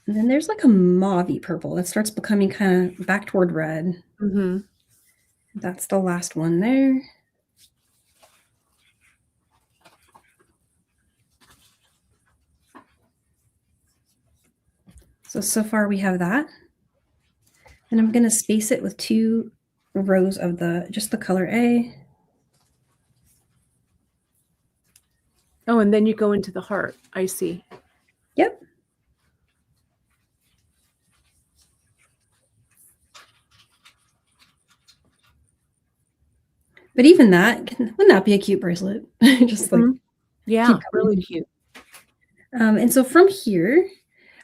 And then there's like a mauve-y purple that starts becoming kind of back toward red. Mm-hmm. That's the last one there. So far we have that. And I'm going to space it with 2 rows of just the color A. Oh, and then you go into the heart. I see. Yep. But even that, wouldn't that be a cute bracelet? Just like, yeah, really cute. And so from here,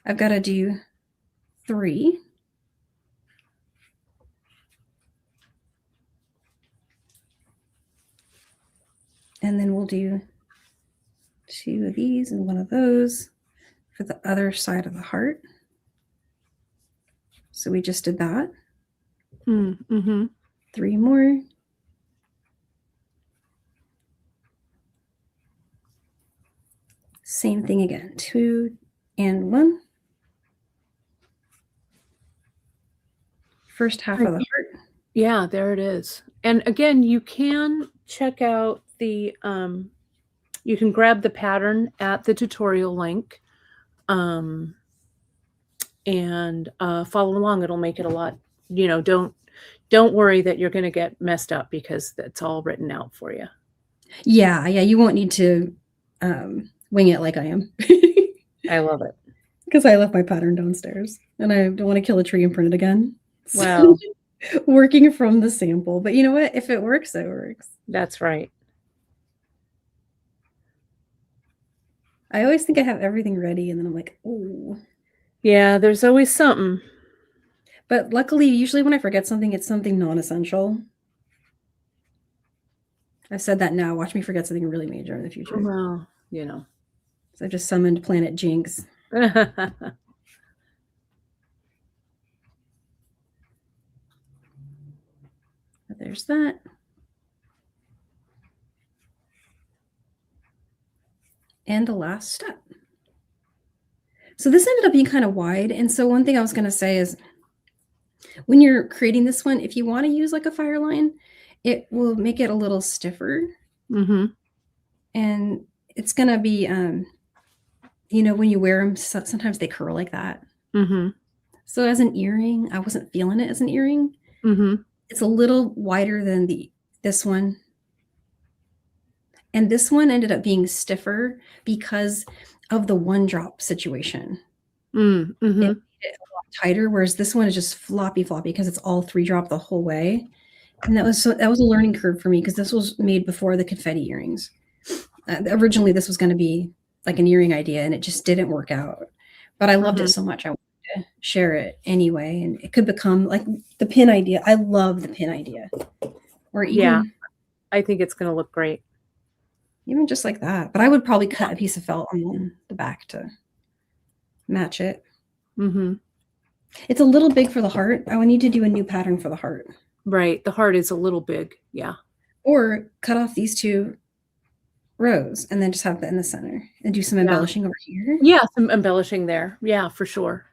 I've got to do 3. And then we'll do 2 of these and 1 of those for the other side of the heart. So we just did that. Mm-hmm. 3 more. Same thing again, 2 and 1. First half of the heart. Yeah, there it is. And again, you can check out the, you can grab the pattern at the tutorial link and follow along. It'll make it a lot, you know, don't worry that you're going to get messed up because that's all written out for you. Yeah, you won't need to wing it like I am. I love it. Because I left my pattern downstairs and I don't want to kill a tree and print it again. Wow. Working from the sample. But you know what? If it works, it works. That's right. I always think I have everything ready and then I'm like, oh. Yeah, there's always something. But luckily, usually when I forget something, it's something non-essential. I've said that now. Watch me forget something really major in the future. Well, you know. So I just summoned Planet Jinx. But there's that. And the last step. So this ended up being kind of wide. And so one thing I was going to say is when you're creating this one, if you want to use like a Fireline, it will make it a little stiffer. Mm-hmm. And it's going to be, you know, when you wear them, sometimes they curl like that. Mm-hmm. So as an earring, I wasn't feeling it as an earring. Mm-hmm. It's a little wider than this one. And this one ended up being stiffer because of the 1-drop situation. Mm-hmm. It made it a lot tighter, whereas this one is just floppy because it's all 3-drop the whole way. And that was a learning curve for me because this was made before the confetti earrings. Originally, this was going to be like an earring idea, and it just didn't work out. But I loved it so much, I wanted to share it anyway, and it could become like the pin idea. I love the pin idea. Or even, yeah, I think it's going to look great. Even just like that. But I would probably cut a piece of felt on the back to match it. Mm-hmm. It's a little big for the heart. I would need to do a new pattern for the heart. Right. The heart is a little big. Yeah. Or cut off these 2 rows and then just have that in the center and do some embellishing over here. Yeah, some embellishing there. Yeah, for sure.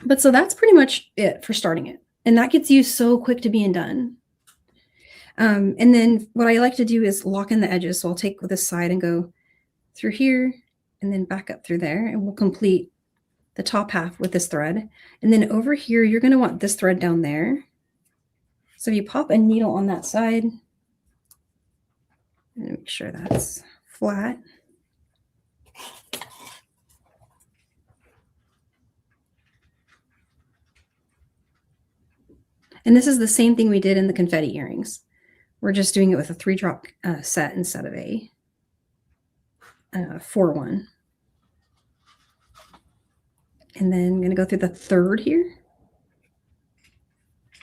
But so that's pretty much it for starting it. And that gets you so quick to being done. And then what I like to do is lock in the edges. So I'll take this side and go through here and then back up through there. And we'll complete the top half with this thread. And then over here, you're going to want this thread down there. So you pop a needle on that side. And make sure that's flat. And this is the same thing we did in the confetti earrings. We're just doing it with a 3-drop set instead of a 4-1. And then I'm going to go through the 3rd here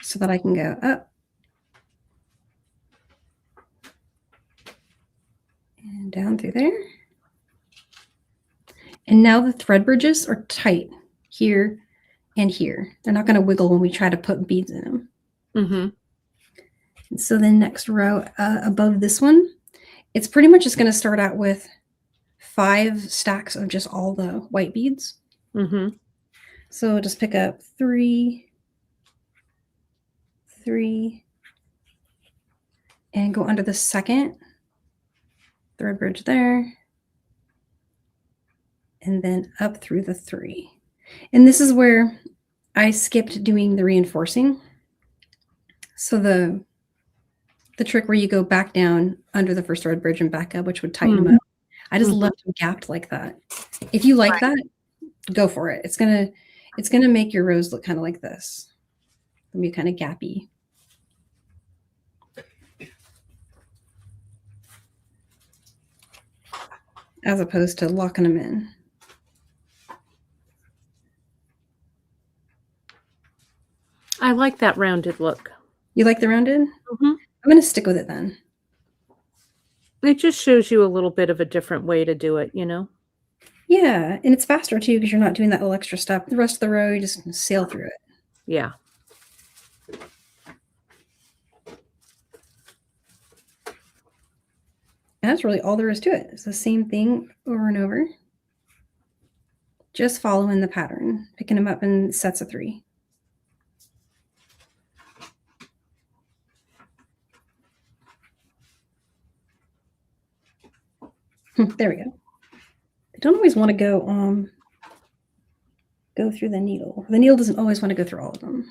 so that I can go up down through there. And now the thread bridges are tight here and here. They're not going to wiggle when we try to put beads in them. Mm-hmm. And so the next row above this one, it's pretty much just going to start out with 5 stacks of just all the white beads. Mm-hmm. So we'll just pick up 3, 3, and go under the second thread bridge there, and then up through the 3. And this is where I skipped doing the reinforcing. So the trick where you go back down under the first thread bridge and back up, which would tighten them up. I just left them gapped like that. If you like that, go for it. It's gonna make your rows look kind of like this. It'll be kind of gappy. As opposed to locking them in. I like that rounded look. You like the rounded? Mm-hmm. I'm going to stick with it then. It just shows you a little bit of a different way to do it, you know? Yeah, and it's faster too because you're not doing that little extra step. The rest of the row, you just sail through it. Yeah. And that's really all there is to it. It's the same thing over and over. Just following the pattern, picking them up in sets of 3. There we go. I don't always want to go through the needle. The needle doesn't always want to go through all of them.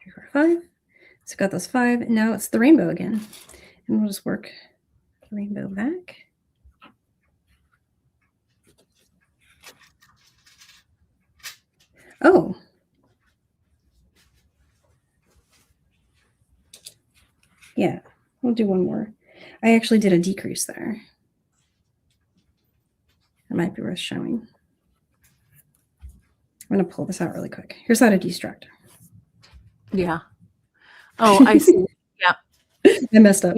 Three, 4, 5. So got those 5. And now it's the rainbow again. And we'll just work the rainbow back. Oh. Yeah, we'll do one more. I actually did a decrease there. It might be worth showing. I'm going to pull this out really quick. Here's how to destruct. Yeah. Oh, I see. Yeah. I messed up.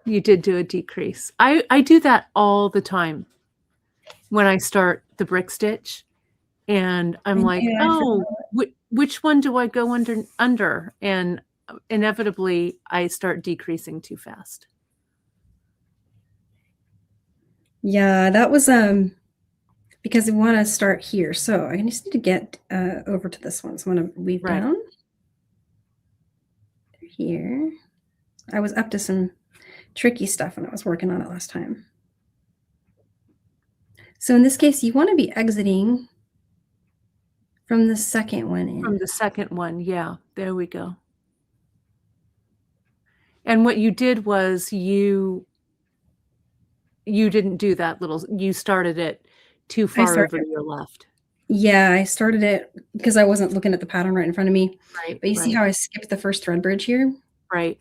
You did do a decrease. I do that all the time when I start the brick stitch. And I'm like, oh, which one do I go under? And inevitably, I start decreasing too fast. Yeah, that was because we want to start here. So I just need to get over to this one. So I'm going to weave down here. I was up to some tricky stuff when I was working on it last time. So in this case, you want to be exiting from the second one in. From the second one, yeah. There we go. And what you did was you didn't do that little, you started it too far over to your left. Yeah, I started it because I wasn't looking at the pattern right in front of me. Right. But you see how I skipped the first thread bridge here? Right.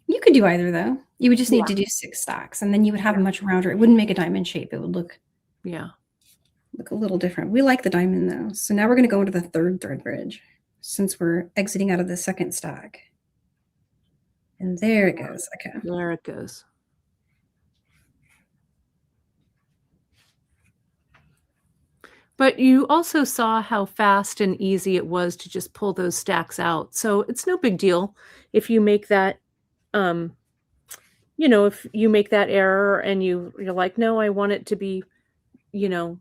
You could do either though. You would just need to do 6 stacks and then you would have a much rounder. It wouldn't make a diamond shape. It would look a little different. We like the diamond though. So now we're going to go into the third thread bridge since we're exiting out of the second stack. And there it goes. Okay. There it goes. But you also saw how fast and easy it was to just pull those stacks out. So it's no big deal if you make that, you know, if you make that error and you're like, no, I want it to be, you know,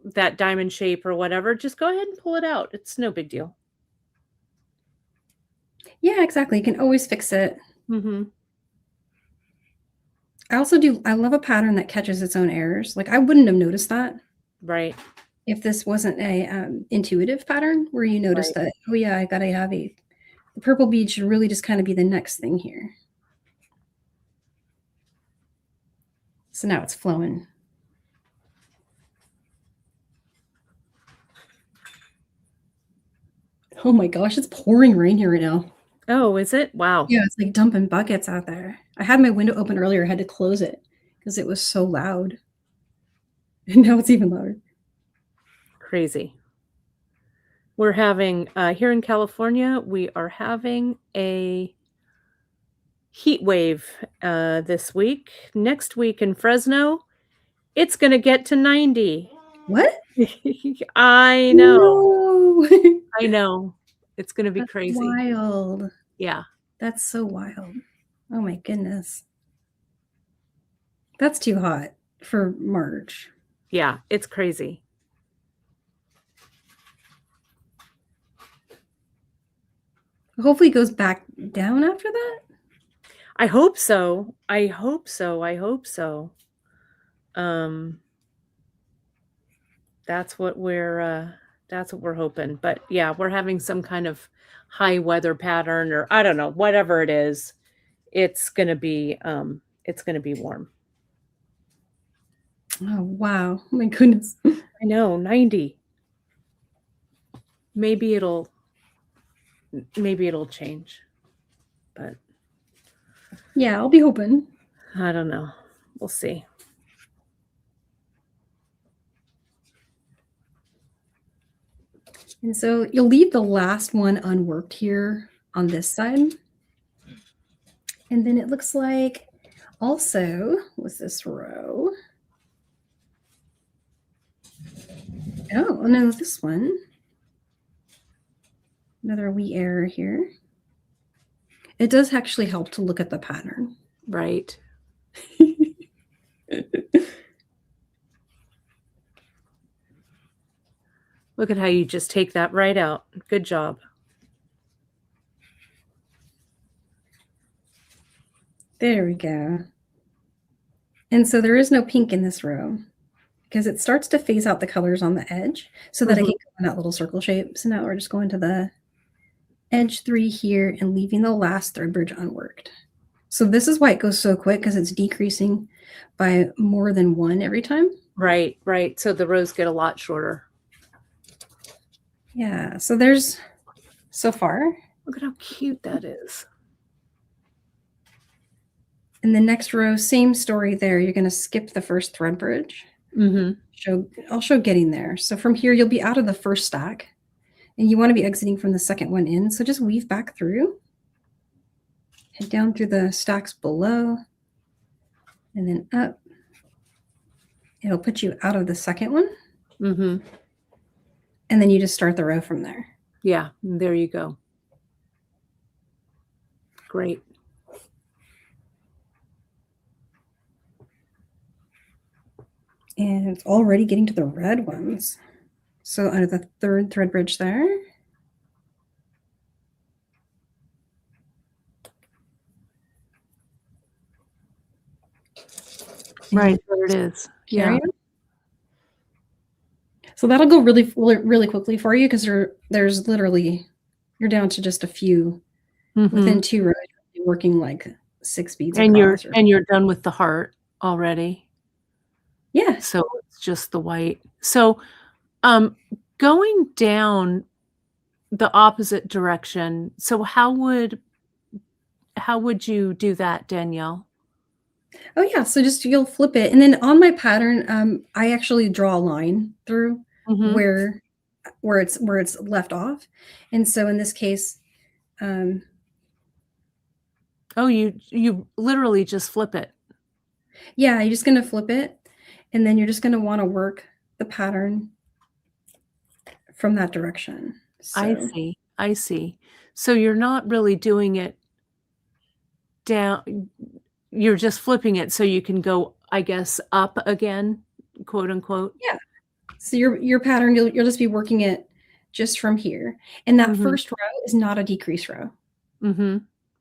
that diamond shape or whatever, just go ahead and pull it out. It's no big deal. Yeah, exactly. You can always fix it. Mm-hmm. I love a pattern that catches its own errors. Like I wouldn't have noticed that. Right. If this wasn't a intuitive pattern where you notice that, oh yeah, I gotta have the purple bead should really just kind of be the next thing here. So now it's flowing. Oh my gosh, it's pouring rain here right now. Oh, is it? Wow. Yeah, it's like dumping buckets out there. I had my window open earlier, I had to close it because it was so loud. And now it's even louder. Crazy. We're having, here in California, we are having a heat wave, this week. Next week in Fresno, it's gonna get to 90. What? I know. No. I know. It's gonna be That's crazy. wild. Yeah. That's so wild. Oh my goodness. That's too hot for March. Yeah, it's crazy. Hopefully it goes back down after that. I hope so. I hope so. I hope so. Um, that's what we're hoping. But yeah, we're having some kind of high weather pattern, or I don't know, whatever it is. It's gonna be warm. Oh wow. Oh my goodness. I know, 90. Maybe it'll change. But Yeah, I'll be hoping. I don't know. We'll see. And so you'll leave the last one unworked here on this side. And then it looks like also with this row. Oh, no, this one. Another wee error here. It does actually help to look at the pattern. Right. Look at how you just take that right out. Good job. There we go. And so there is no pink in this row because it starts to phase out the colors on the edge so that I can go in that little circle shape. So now we're just going to the edge 3 here and leaving the last thread bridge unworked. So this is why it goes so quick, because it's decreasing by more than 1 every time. Right, right. So the rows get a lot shorter. Yeah, so there's so far. Look at how cute that is. In the next row, same story there. You're going to skip the first thread bridge. I'll show getting there. So from here, you'll be out of the first stack, and you want to be exiting from the second one in. So just weave back through, head down through the stacks below, and then up. It'll put you out of the second one. And then you just start the row from there. Yeah, there you go. Great. And it's already getting to the red ones. So under the third thread bridge there. Right, there it is. Yeah. So that'll go really, really quickly for you because there's literally, you're down to just a few within 2 rows, you're working like 6 beads. And you're done with the heart already. Yeah. So it's just the white. So going down the opposite direction. So how would you do that, Danielle? Oh yeah, so just you'll flip it, and then on my pattern, I actually draw a line through where it's left off, and so in this case, oh, you literally just flip it. Yeah, you're just gonna flip it, and then you're just gonna want to work the pattern from that direction. So. I see. So you're not really doing it down. You're just flipping it so you can go, I guess, up again, quote unquote. Yeah. So your pattern, you'll just be working it just from here. And that first row is not a decrease row.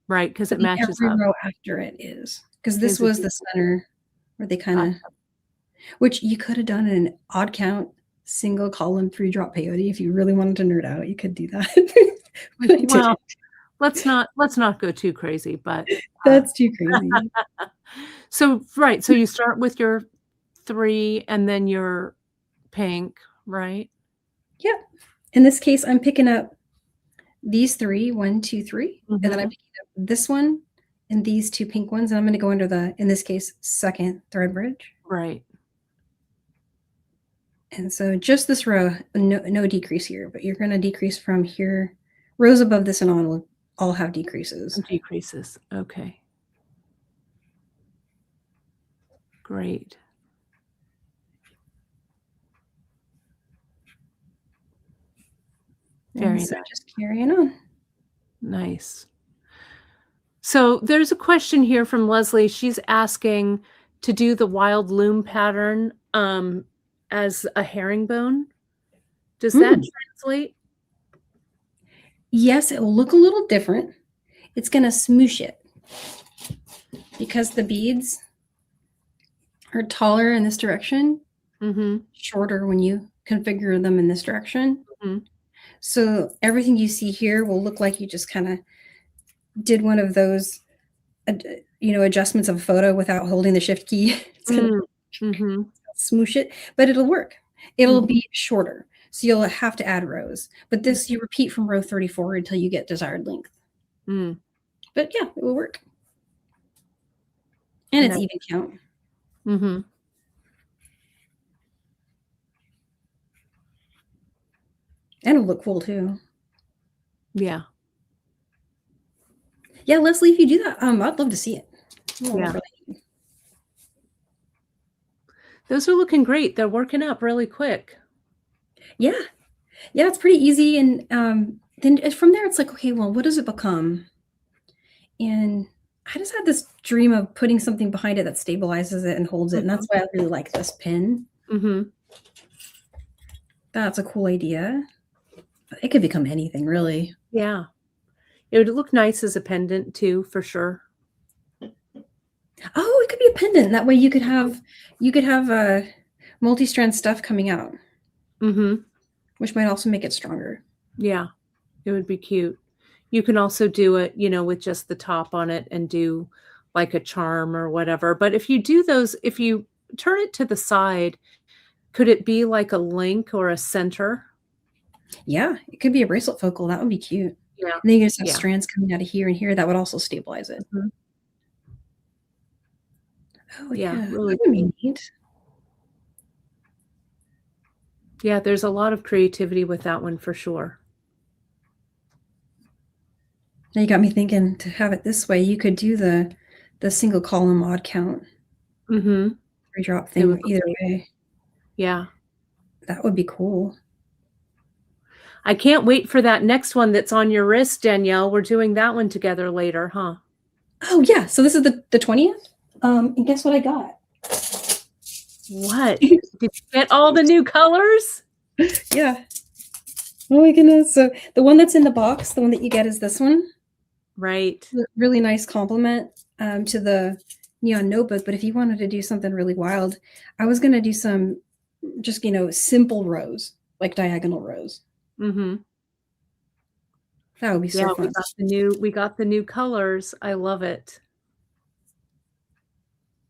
Right, because it matches every up. row after it is. Because this was the center where they kind of, which you could have done an odd count, single column, 3-drop peyote. If you really wanted to nerd out, you could do that. Well, let's not go too crazy, but that's too crazy. So right, so you start with your 3 and then your pink, right? Yeah. In this case, I'm picking up these 3, 1, 2, 3, and then I'm picking up this one and these 2 pink ones, and I'm going to go under the, in this case, second thread bridge. Right. And so just this row, no decrease here, but you're going to decrease from here. Rows above this and on will all have decreases. Decreases. Okay. Great. Very so nice. just carrying on. Nice. So there's a question here from Leslie. She's asking to do the wild loom pattern as a herringbone. Does that translate? Yes, it will look a little different. It's going to smoosh it because the beads are taller in this direction, shorter when you configure them in this direction. So everything you see here will look like you just kind of did one of those, adjustments of a photo without holding the shift key. It's going to smoosh it, but it'll work. It'll be shorter. So you'll have to add rows, but this you repeat from row 34 until you get desired length. But yeah, it will work. And it's even count. And it'll look cool too. Yeah. Yeah, Leslie, if you do that, I'd love to see it. Yeah. Those are looking great. They're working up really quick. Yeah. Yeah, it's pretty easy. And then from there, it's like, okay, well, what does it become? And I just had this dream of putting something behind it that stabilizes it and holds it. And that's why I really like this pin. That's a cool idea. It could become anything, really. Yeah. It would look nice as a pendant too, for sure. Oh, it could be a pendant. That way you could have multi-strand stuff coming out. Which might also make it stronger. Yeah. It would be cute. You can also do it, with just the top on it and do like a charm or whatever. But if you do those, if you turn it to the side, could it be like a link or a center? Yeah, it could be a bracelet focal. That would be cute. Yeah. And then you just have strands coming out of here and here. That would also stabilize it. Oh, yeah. Really that would be neat. Yeah, there's a lot of creativity with that one for sure. Now you got me thinking to have it this way. You could do the single column odd count. Redrop thing either way. Yeah. That would be cool. I can't wait for that next one that's on your wrist, Danielle. We're doing that one together later, huh? Oh, yeah. So this is the 20th. And guess what I got? What? Did you get all the new colors? Yeah. Oh my goodness. So the one that's in the box, the one that you get is this one. Right. Really nice compliment to the neon notebook. But if you wanted to do something really wild, I was going to do some just, simple rows, like diagonal rows. That would be so fun. We got the new colors. I love it.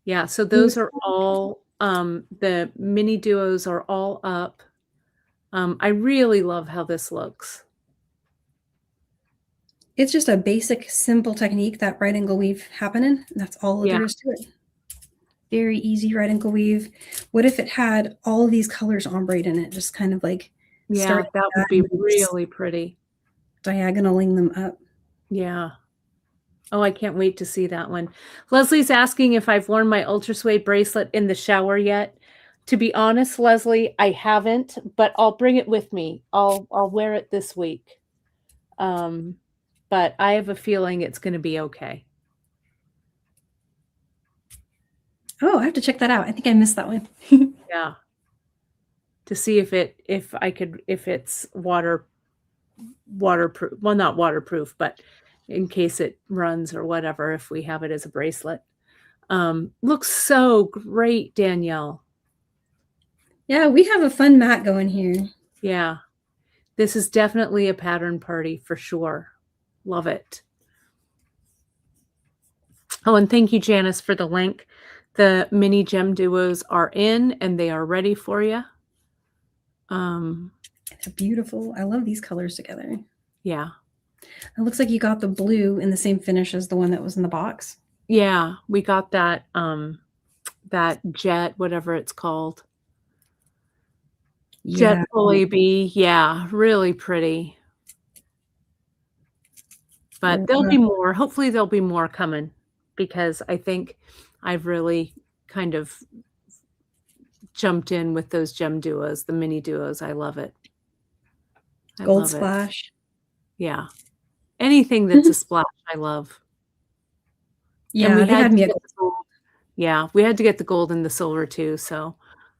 Yeah, so those are all the mini duos are all up. I really love how this looks. It's just a basic, simple technique, that right angle weave happening. That's all there is to it. Very easy right angle weave. What if it had all of these colors ombre in it? Just kind of like that would be really pretty. Diagonaling them up. Yeah. Oh, I can't wait to see that one. Leslie's asking if I've worn my ultra suede bracelet in the shower yet. To be honest, Leslie, I haven't, but I'll bring it with me. I'll wear it this week. But I have a feeling it's going to be okay. Oh, I have to check that out. I think I missed that one. Yeah. To see if it's waterproof. Well, not waterproof, but in case it runs or whatever, if we have it as a bracelet. Looks so great, Danielle. Yeah, we have a fun mat going here. Yeah. This is definitely a pattern party for sure. Love it. Oh, and thank you, Janice, for the link. The mini gem duos are in and they are ready for you. They're beautiful. I love these colors together. Yeah. It looks like you got the blue in the same finish as the one that was in the box. Yeah, we got that, that jet, whatever it's called. Jet Yeah. Fully Bee, yeah, really pretty. But there'll be more. Hopefully, there'll be more coming because I think I've really kind of jumped in with those gem duos, the mini duos. I love it. I Gold love it. splash. Yeah. Anything that's a splash, I love. And Yeah, we they had had to me get at the gold. Yeah, we had to get the gold and the silver too, so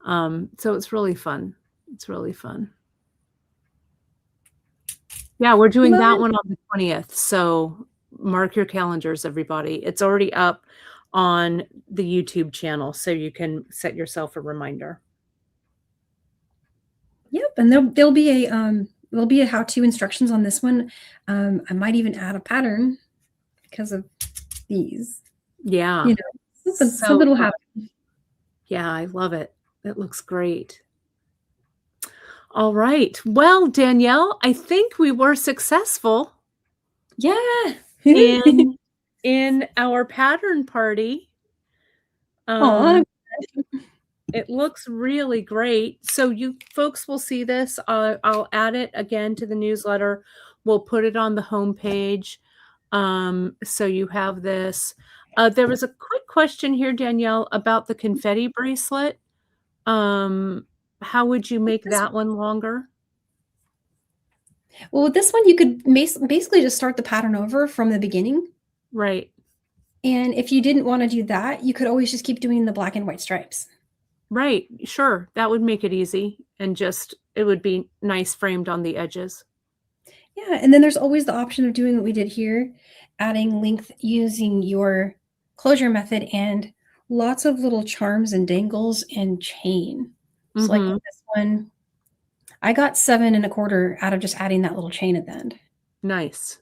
it's really fun. It's really fun. Yeah, we're doing that one on the 20th, so mark your calendars, everybody. It's already up on the YouTube channel, so you can set yourself a reminder. Yep, and there'll be a how-to instructions on this one. I might even add a pattern because of these. Yeah. You know, something will happen. Yeah, I love it. It looks great. All right. Well, Danielle, I think we were successful. Yeah. in our pattern party. It looks really great. So you folks will see this. I'll add it again to the newsletter. We'll put it on the homepage. So you have this. There was a quick question here, Danielle, about the confetti bracelet. How would you make that one longer? Well, with this one, you could basically just start the pattern over from the beginning. Right. And if you didn't want to do that, you could always just keep doing the black and white stripes. Right. Sure. That would make it easy and just, it would be nice framed on the edges. Yeah. And then there's always the option of doing what we did here, adding length using your closure method and lots of little charms and dangles and chain. So like with this one, I got 7 1/4 out of just adding that little chain at the end. Nice.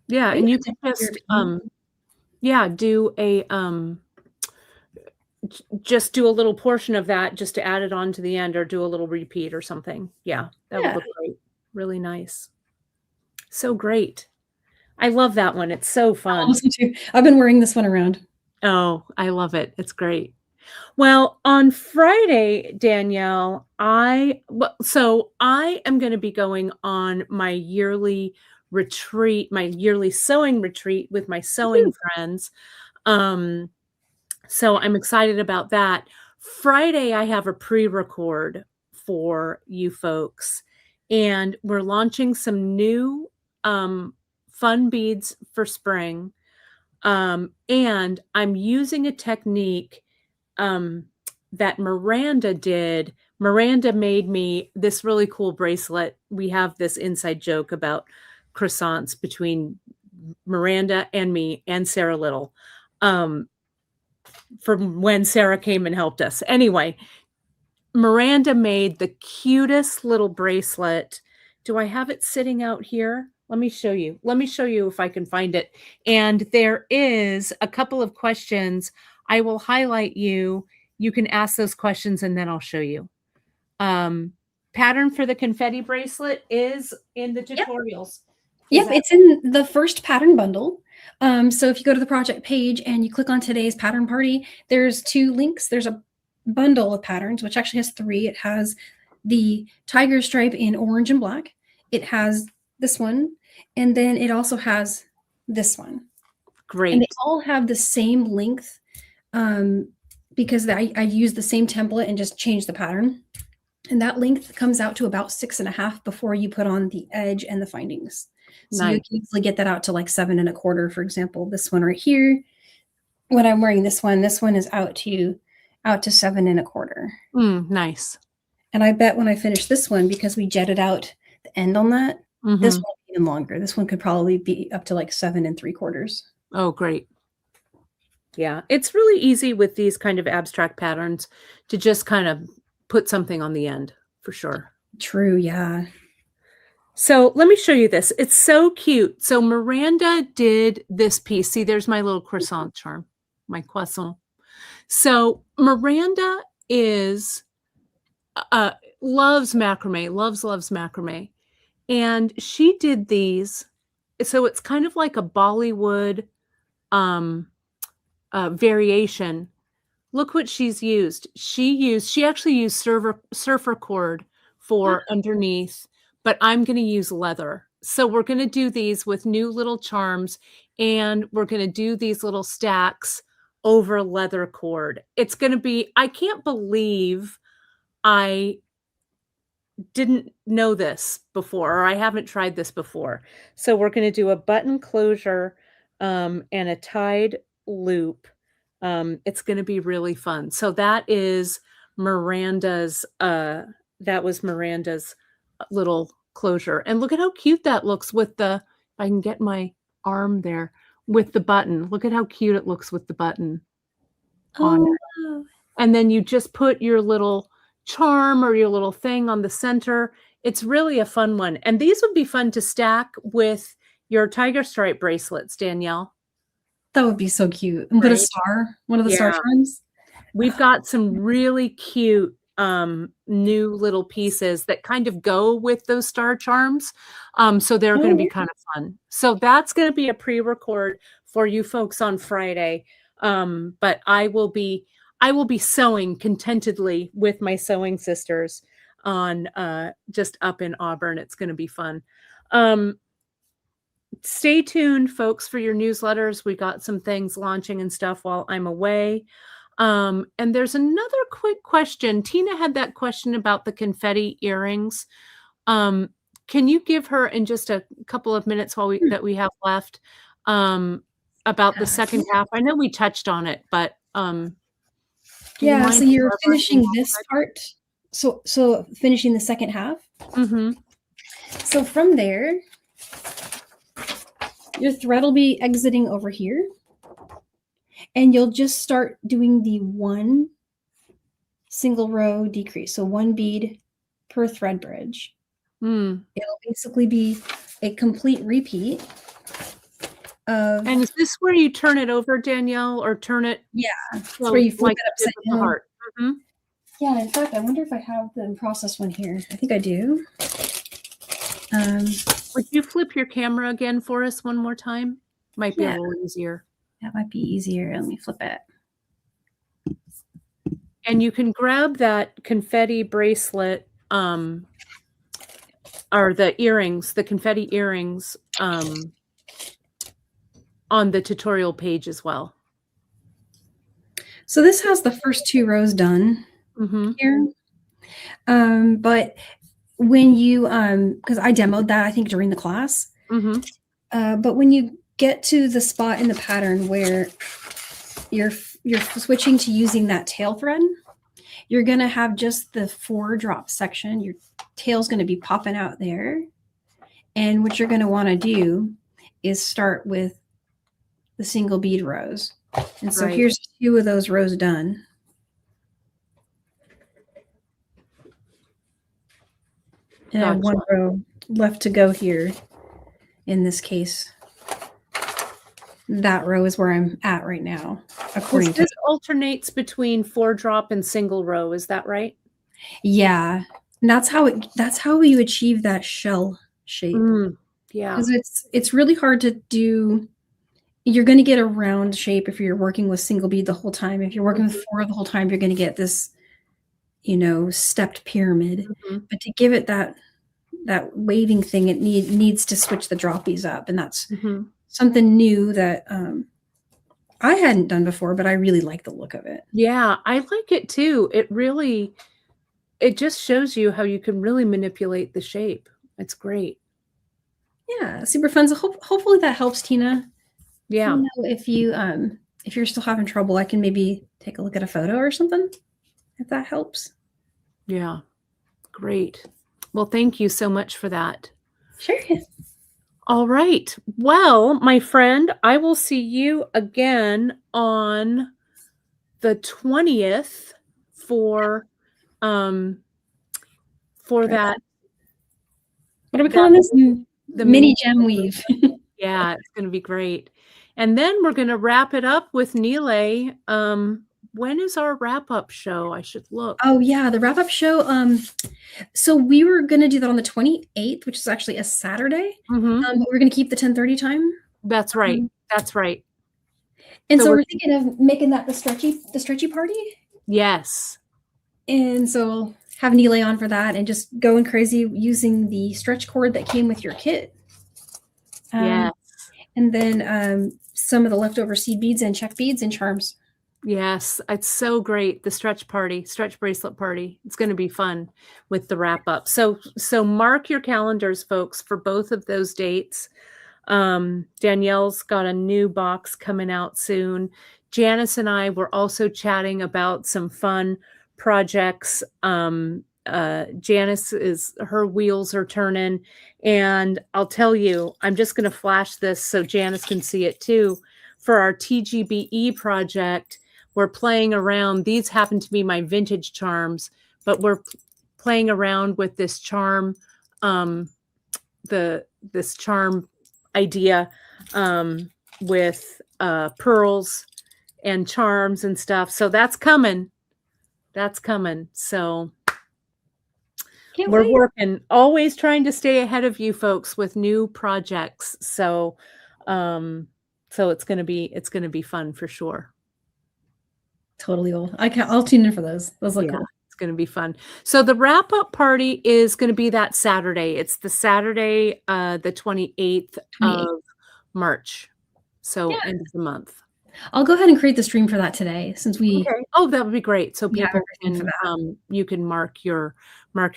Yeah, and you can just yeah, do a just do a little portion of that just to add it on to the end or do a little repeat or something. Yeah, that would look great. Really nice. So great. I love that one. It's so fun. Too. I've been wearing this one around. Oh, I love it. It's great. Well, on Friday, Danielle, so I am going to be going on my yearly retreat, my yearly sewing retreat with my sewing friends. So I'm excited about that. Friday, I have a pre-record for you folks, and we're launching some new fun beads for spring. And I'm using a technique that Miranda did. Miranda made me this really cool bracelet. We have this inside joke about croissants between Miranda and me and Sarah Little from when Sarah came and helped us. Anyway, Miranda made the cutest little bracelet. Do I have it sitting out here? Let me show you. Let me show you if I can find it. And there is a couple of questions. I will highlight you. You can ask those questions and then I'll show you. Pattern for the confetti bracelet is in the tutorials. Yep, it's in the first pattern bundle. So if you go to the project page and you click on today's pattern party, there's 2 links. There's a bundle of patterns, which actually has 3. It has the tiger stripe in orange and black. It has this one, and then it also has this one. Great. And they all have the same length because I used the same template and just changed the pattern. And that length comes out to about 6.5 before you put on the edge and the findings. So you can easily get that out to like 7 1/4, for example. This one right here, when I'm wearing this one is out to 7 1/4. Nice. And I bet when I finish this one, because we jetted out the end on that, this one will be even longer. This one could probably be up to like 7 3/4. Oh, great. Yeah, it's really easy with these kind of abstract patterns to just kind of put something on the end, for sure. True, yeah. So let me show you this. It's so cute. So Miranda did this piece. See, there's my little croissant charm, my croissant. So Miranda is loves macrame, loves macrame. And she did these. So it's kind of like a Bollywood variation. Look what she's used. She actually used surfer cord for underneath, but I'm going to use leather. So we're going to do these with new little charms, and we're going to do these little stacks over leather cord. It's going to be, I can't believe I didn't know this before, or I haven't tried this before. So we're going to do a button closure and a tied loop. It's going to be really fun. So that is Miranda's, that was Miranda's little closure. And look at how cute that looks with the, if I can get my arm there, with the button. Look at how cute it looks with the button on it. Wow. And then you just put your little charm or your little thing on the center. It's really a fun one. And these would be fun to stack with your tiger stripe bracelets, Danielle. That would be so cute. And put a star, one of the star charms. We've got some really cute new little pieces that kind of go with those star charms. So they're going to be kind of fun. So that's going to be a pre-record for you folks on Friday. But I will be sewing contentedly with my sewing sisters on just up in Auburn. It's going to be fun. Stay tuned, folks, for your newsletters. We got some things launching and stuff while I'm away. And there's another quick question. Tina had that question about the confetti earrings. Can you give her in just a couple of minutes while that we have left about the second half? I know we touched on it, but yeah, so you're finishing this part. So finishing the second half. Mm-hmm. So from there, your thread will be exiting over here, and you'll just start doing the one single row decrease. So one bead per thread bridge. It'll basically be a complete repeat of. And is this where you turn it over, Danielle, or turn it? Yeah, that's where you flip it upside down. Heart. Mm-hmm. Yeah, in fact, I wonder if I have the in-process one here. I think I do. Would you flip your camera again for us one more time? Might be a little easier. That might be easier. Let me flip it. And you can grab that confetti bracelet, or the earrings, the confetti earrings, on the tutorial page as well. So this has the first 2 rows done here. But when you, because I demoed that, I think, during the class. But when you get to the spot in the pattern where you're switching to using that tail thread, you're going to have just the 4 drop section. Your tail's going to be popping out there. And what you're going to want to do is start with the single bead rows. And so here's 2 of those rows done. And I have 1 row left to go here. In this case, that row is where I'm at right now. This alternates between 4 drop and single row. Is that right? Yeah, and that's how you achieve that shell shape. Yeah, because it's really hard to do. You're going to get a round shape if you're working with single bead the whole time. If you're working with 4 the whole time, you're going to get this, stepped pyramid. But to give it that waving thing, it needs to switch the droppies up, and that's something new that I hadn't done before, but I really like the look of it. Yeah, I like it too. It just shows you how you can really manipulate the shape. It's great. Yeah, super fun. So hopefully that helps, Tina. Yeah. If you're still having trouble, I can maybe take a look at a photo or something, if that helps. Yeah, great. Well, thank you so much for that. Sure. All right. Well, my friend, I will see you again on the 20th for that. What are we calling this? The mini gem weave. Yeah, it's going to be great. And then we're going to wrap it up with Nile when is our wrap-up show? I should look. Oh yeah, the wrap-up show. So we were gonna do that on the 28th, which is actually a Saturday. But we're gonna keep the 10:30 time. That's right. That's right. And so we're thinking of making that the stretchy party. Yes. And so we'll have Neely on for that and just going crazy using the stretch cord that came with your kit. Yes. And then some of the leftover seed beads and check beads and charms. Yes, it's so great. The stretch bracelet party. It's going to be fun with the wrap up. So mark your calendars, folks, for both of those dates. Danielle's got a new box coming out soon. Janice and I were also chatting about some fun projects. Janice her wheels are turning, and I'll tell you, I'm just going to flash this so Janice can see it too. For our TGBE project, we're playing around. These happen to be my vintage charms, but we're playing around with this charm, this charm idea with pearls and charms and stuff. So that's coming. That's coming. So we're working, always trying to stay ahead of you folks with new projects. So it's gonna be fun for sure. Totally will. I'll tune in for those. Those look cool. It's going to be fun. So the wrap-up party is going to be that Saturday. It's the Saturday, the 28th of March. So end of the month. I'll go ahead and create the stream for that today, since we. Okay. Oh, that would be great. So people can, you can mark your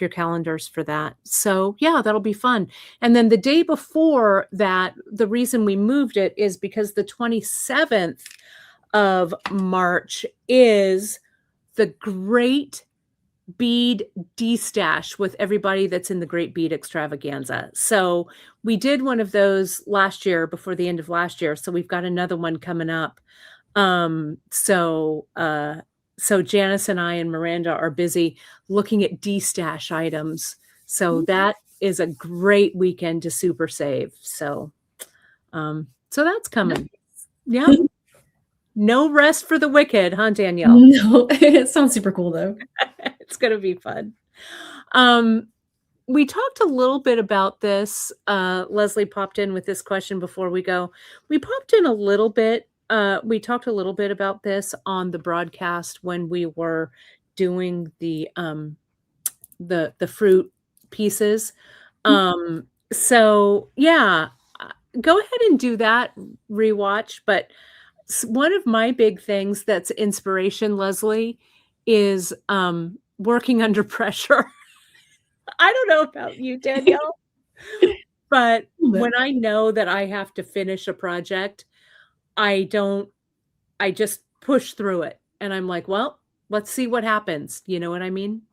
calendars for that. So yeah, that'll be fun. And then the day before that, the reason we moved it is because the 27th of March is the Great Bead D-Stash with everybody that's in the Great Bead Extravaganza. So we did one of those last year before the end of last year. So we've got another one coming up. So Janice and I and Miranda are busy looking at D-Stash items. So that is a great weekend to super save. So that's coming. Yeah. No rest for the wicked, huh, Danielle? No, it sounds super cool though. It's going to be fun. We talked a little bit about this. Leslie popped in with this question before we go. We popped in a little bit. We talked a little bit about this on the broadcast when we were doing the fruit pieces. So yeah, go ahead and do that rewatch. But one of my big things that's inspiration, Leslie, is working under pressure. I don't know about you, Danielle, but when I know that I have to finish a project, I just push through it. And I'm like, well, let's see what happens. You know what I mean?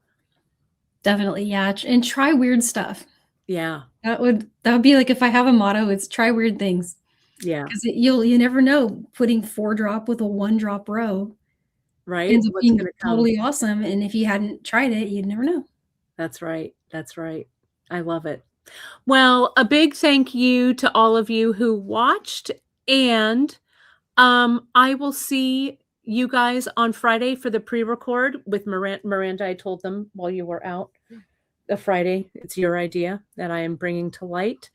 Definitely. Yeah. And try weird stuff. Yeah. That would be like, if I have a motto, it's try weird things. Yeah. Because you never know, putting 4-drop with a 1-drop row. Right. Ends up being totally awesome. And if you hadn't tried it, you'd never know. That's right. That's right. I love it. Well, a big thank you to all of you who watched, and I will see you guys on Friday for the pre-record with Miranda. I told them while you were out, the Friday, it's your idea that I am bringing to light.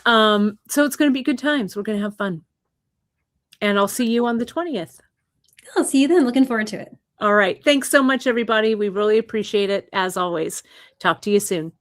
So it's going to be good times. We're going to have fun. And I'll see you on the 20th. I'll see you then. Looking forward to it. All right. Thanks so much, everybody. We really appreciate it, as always. Talk to you soon.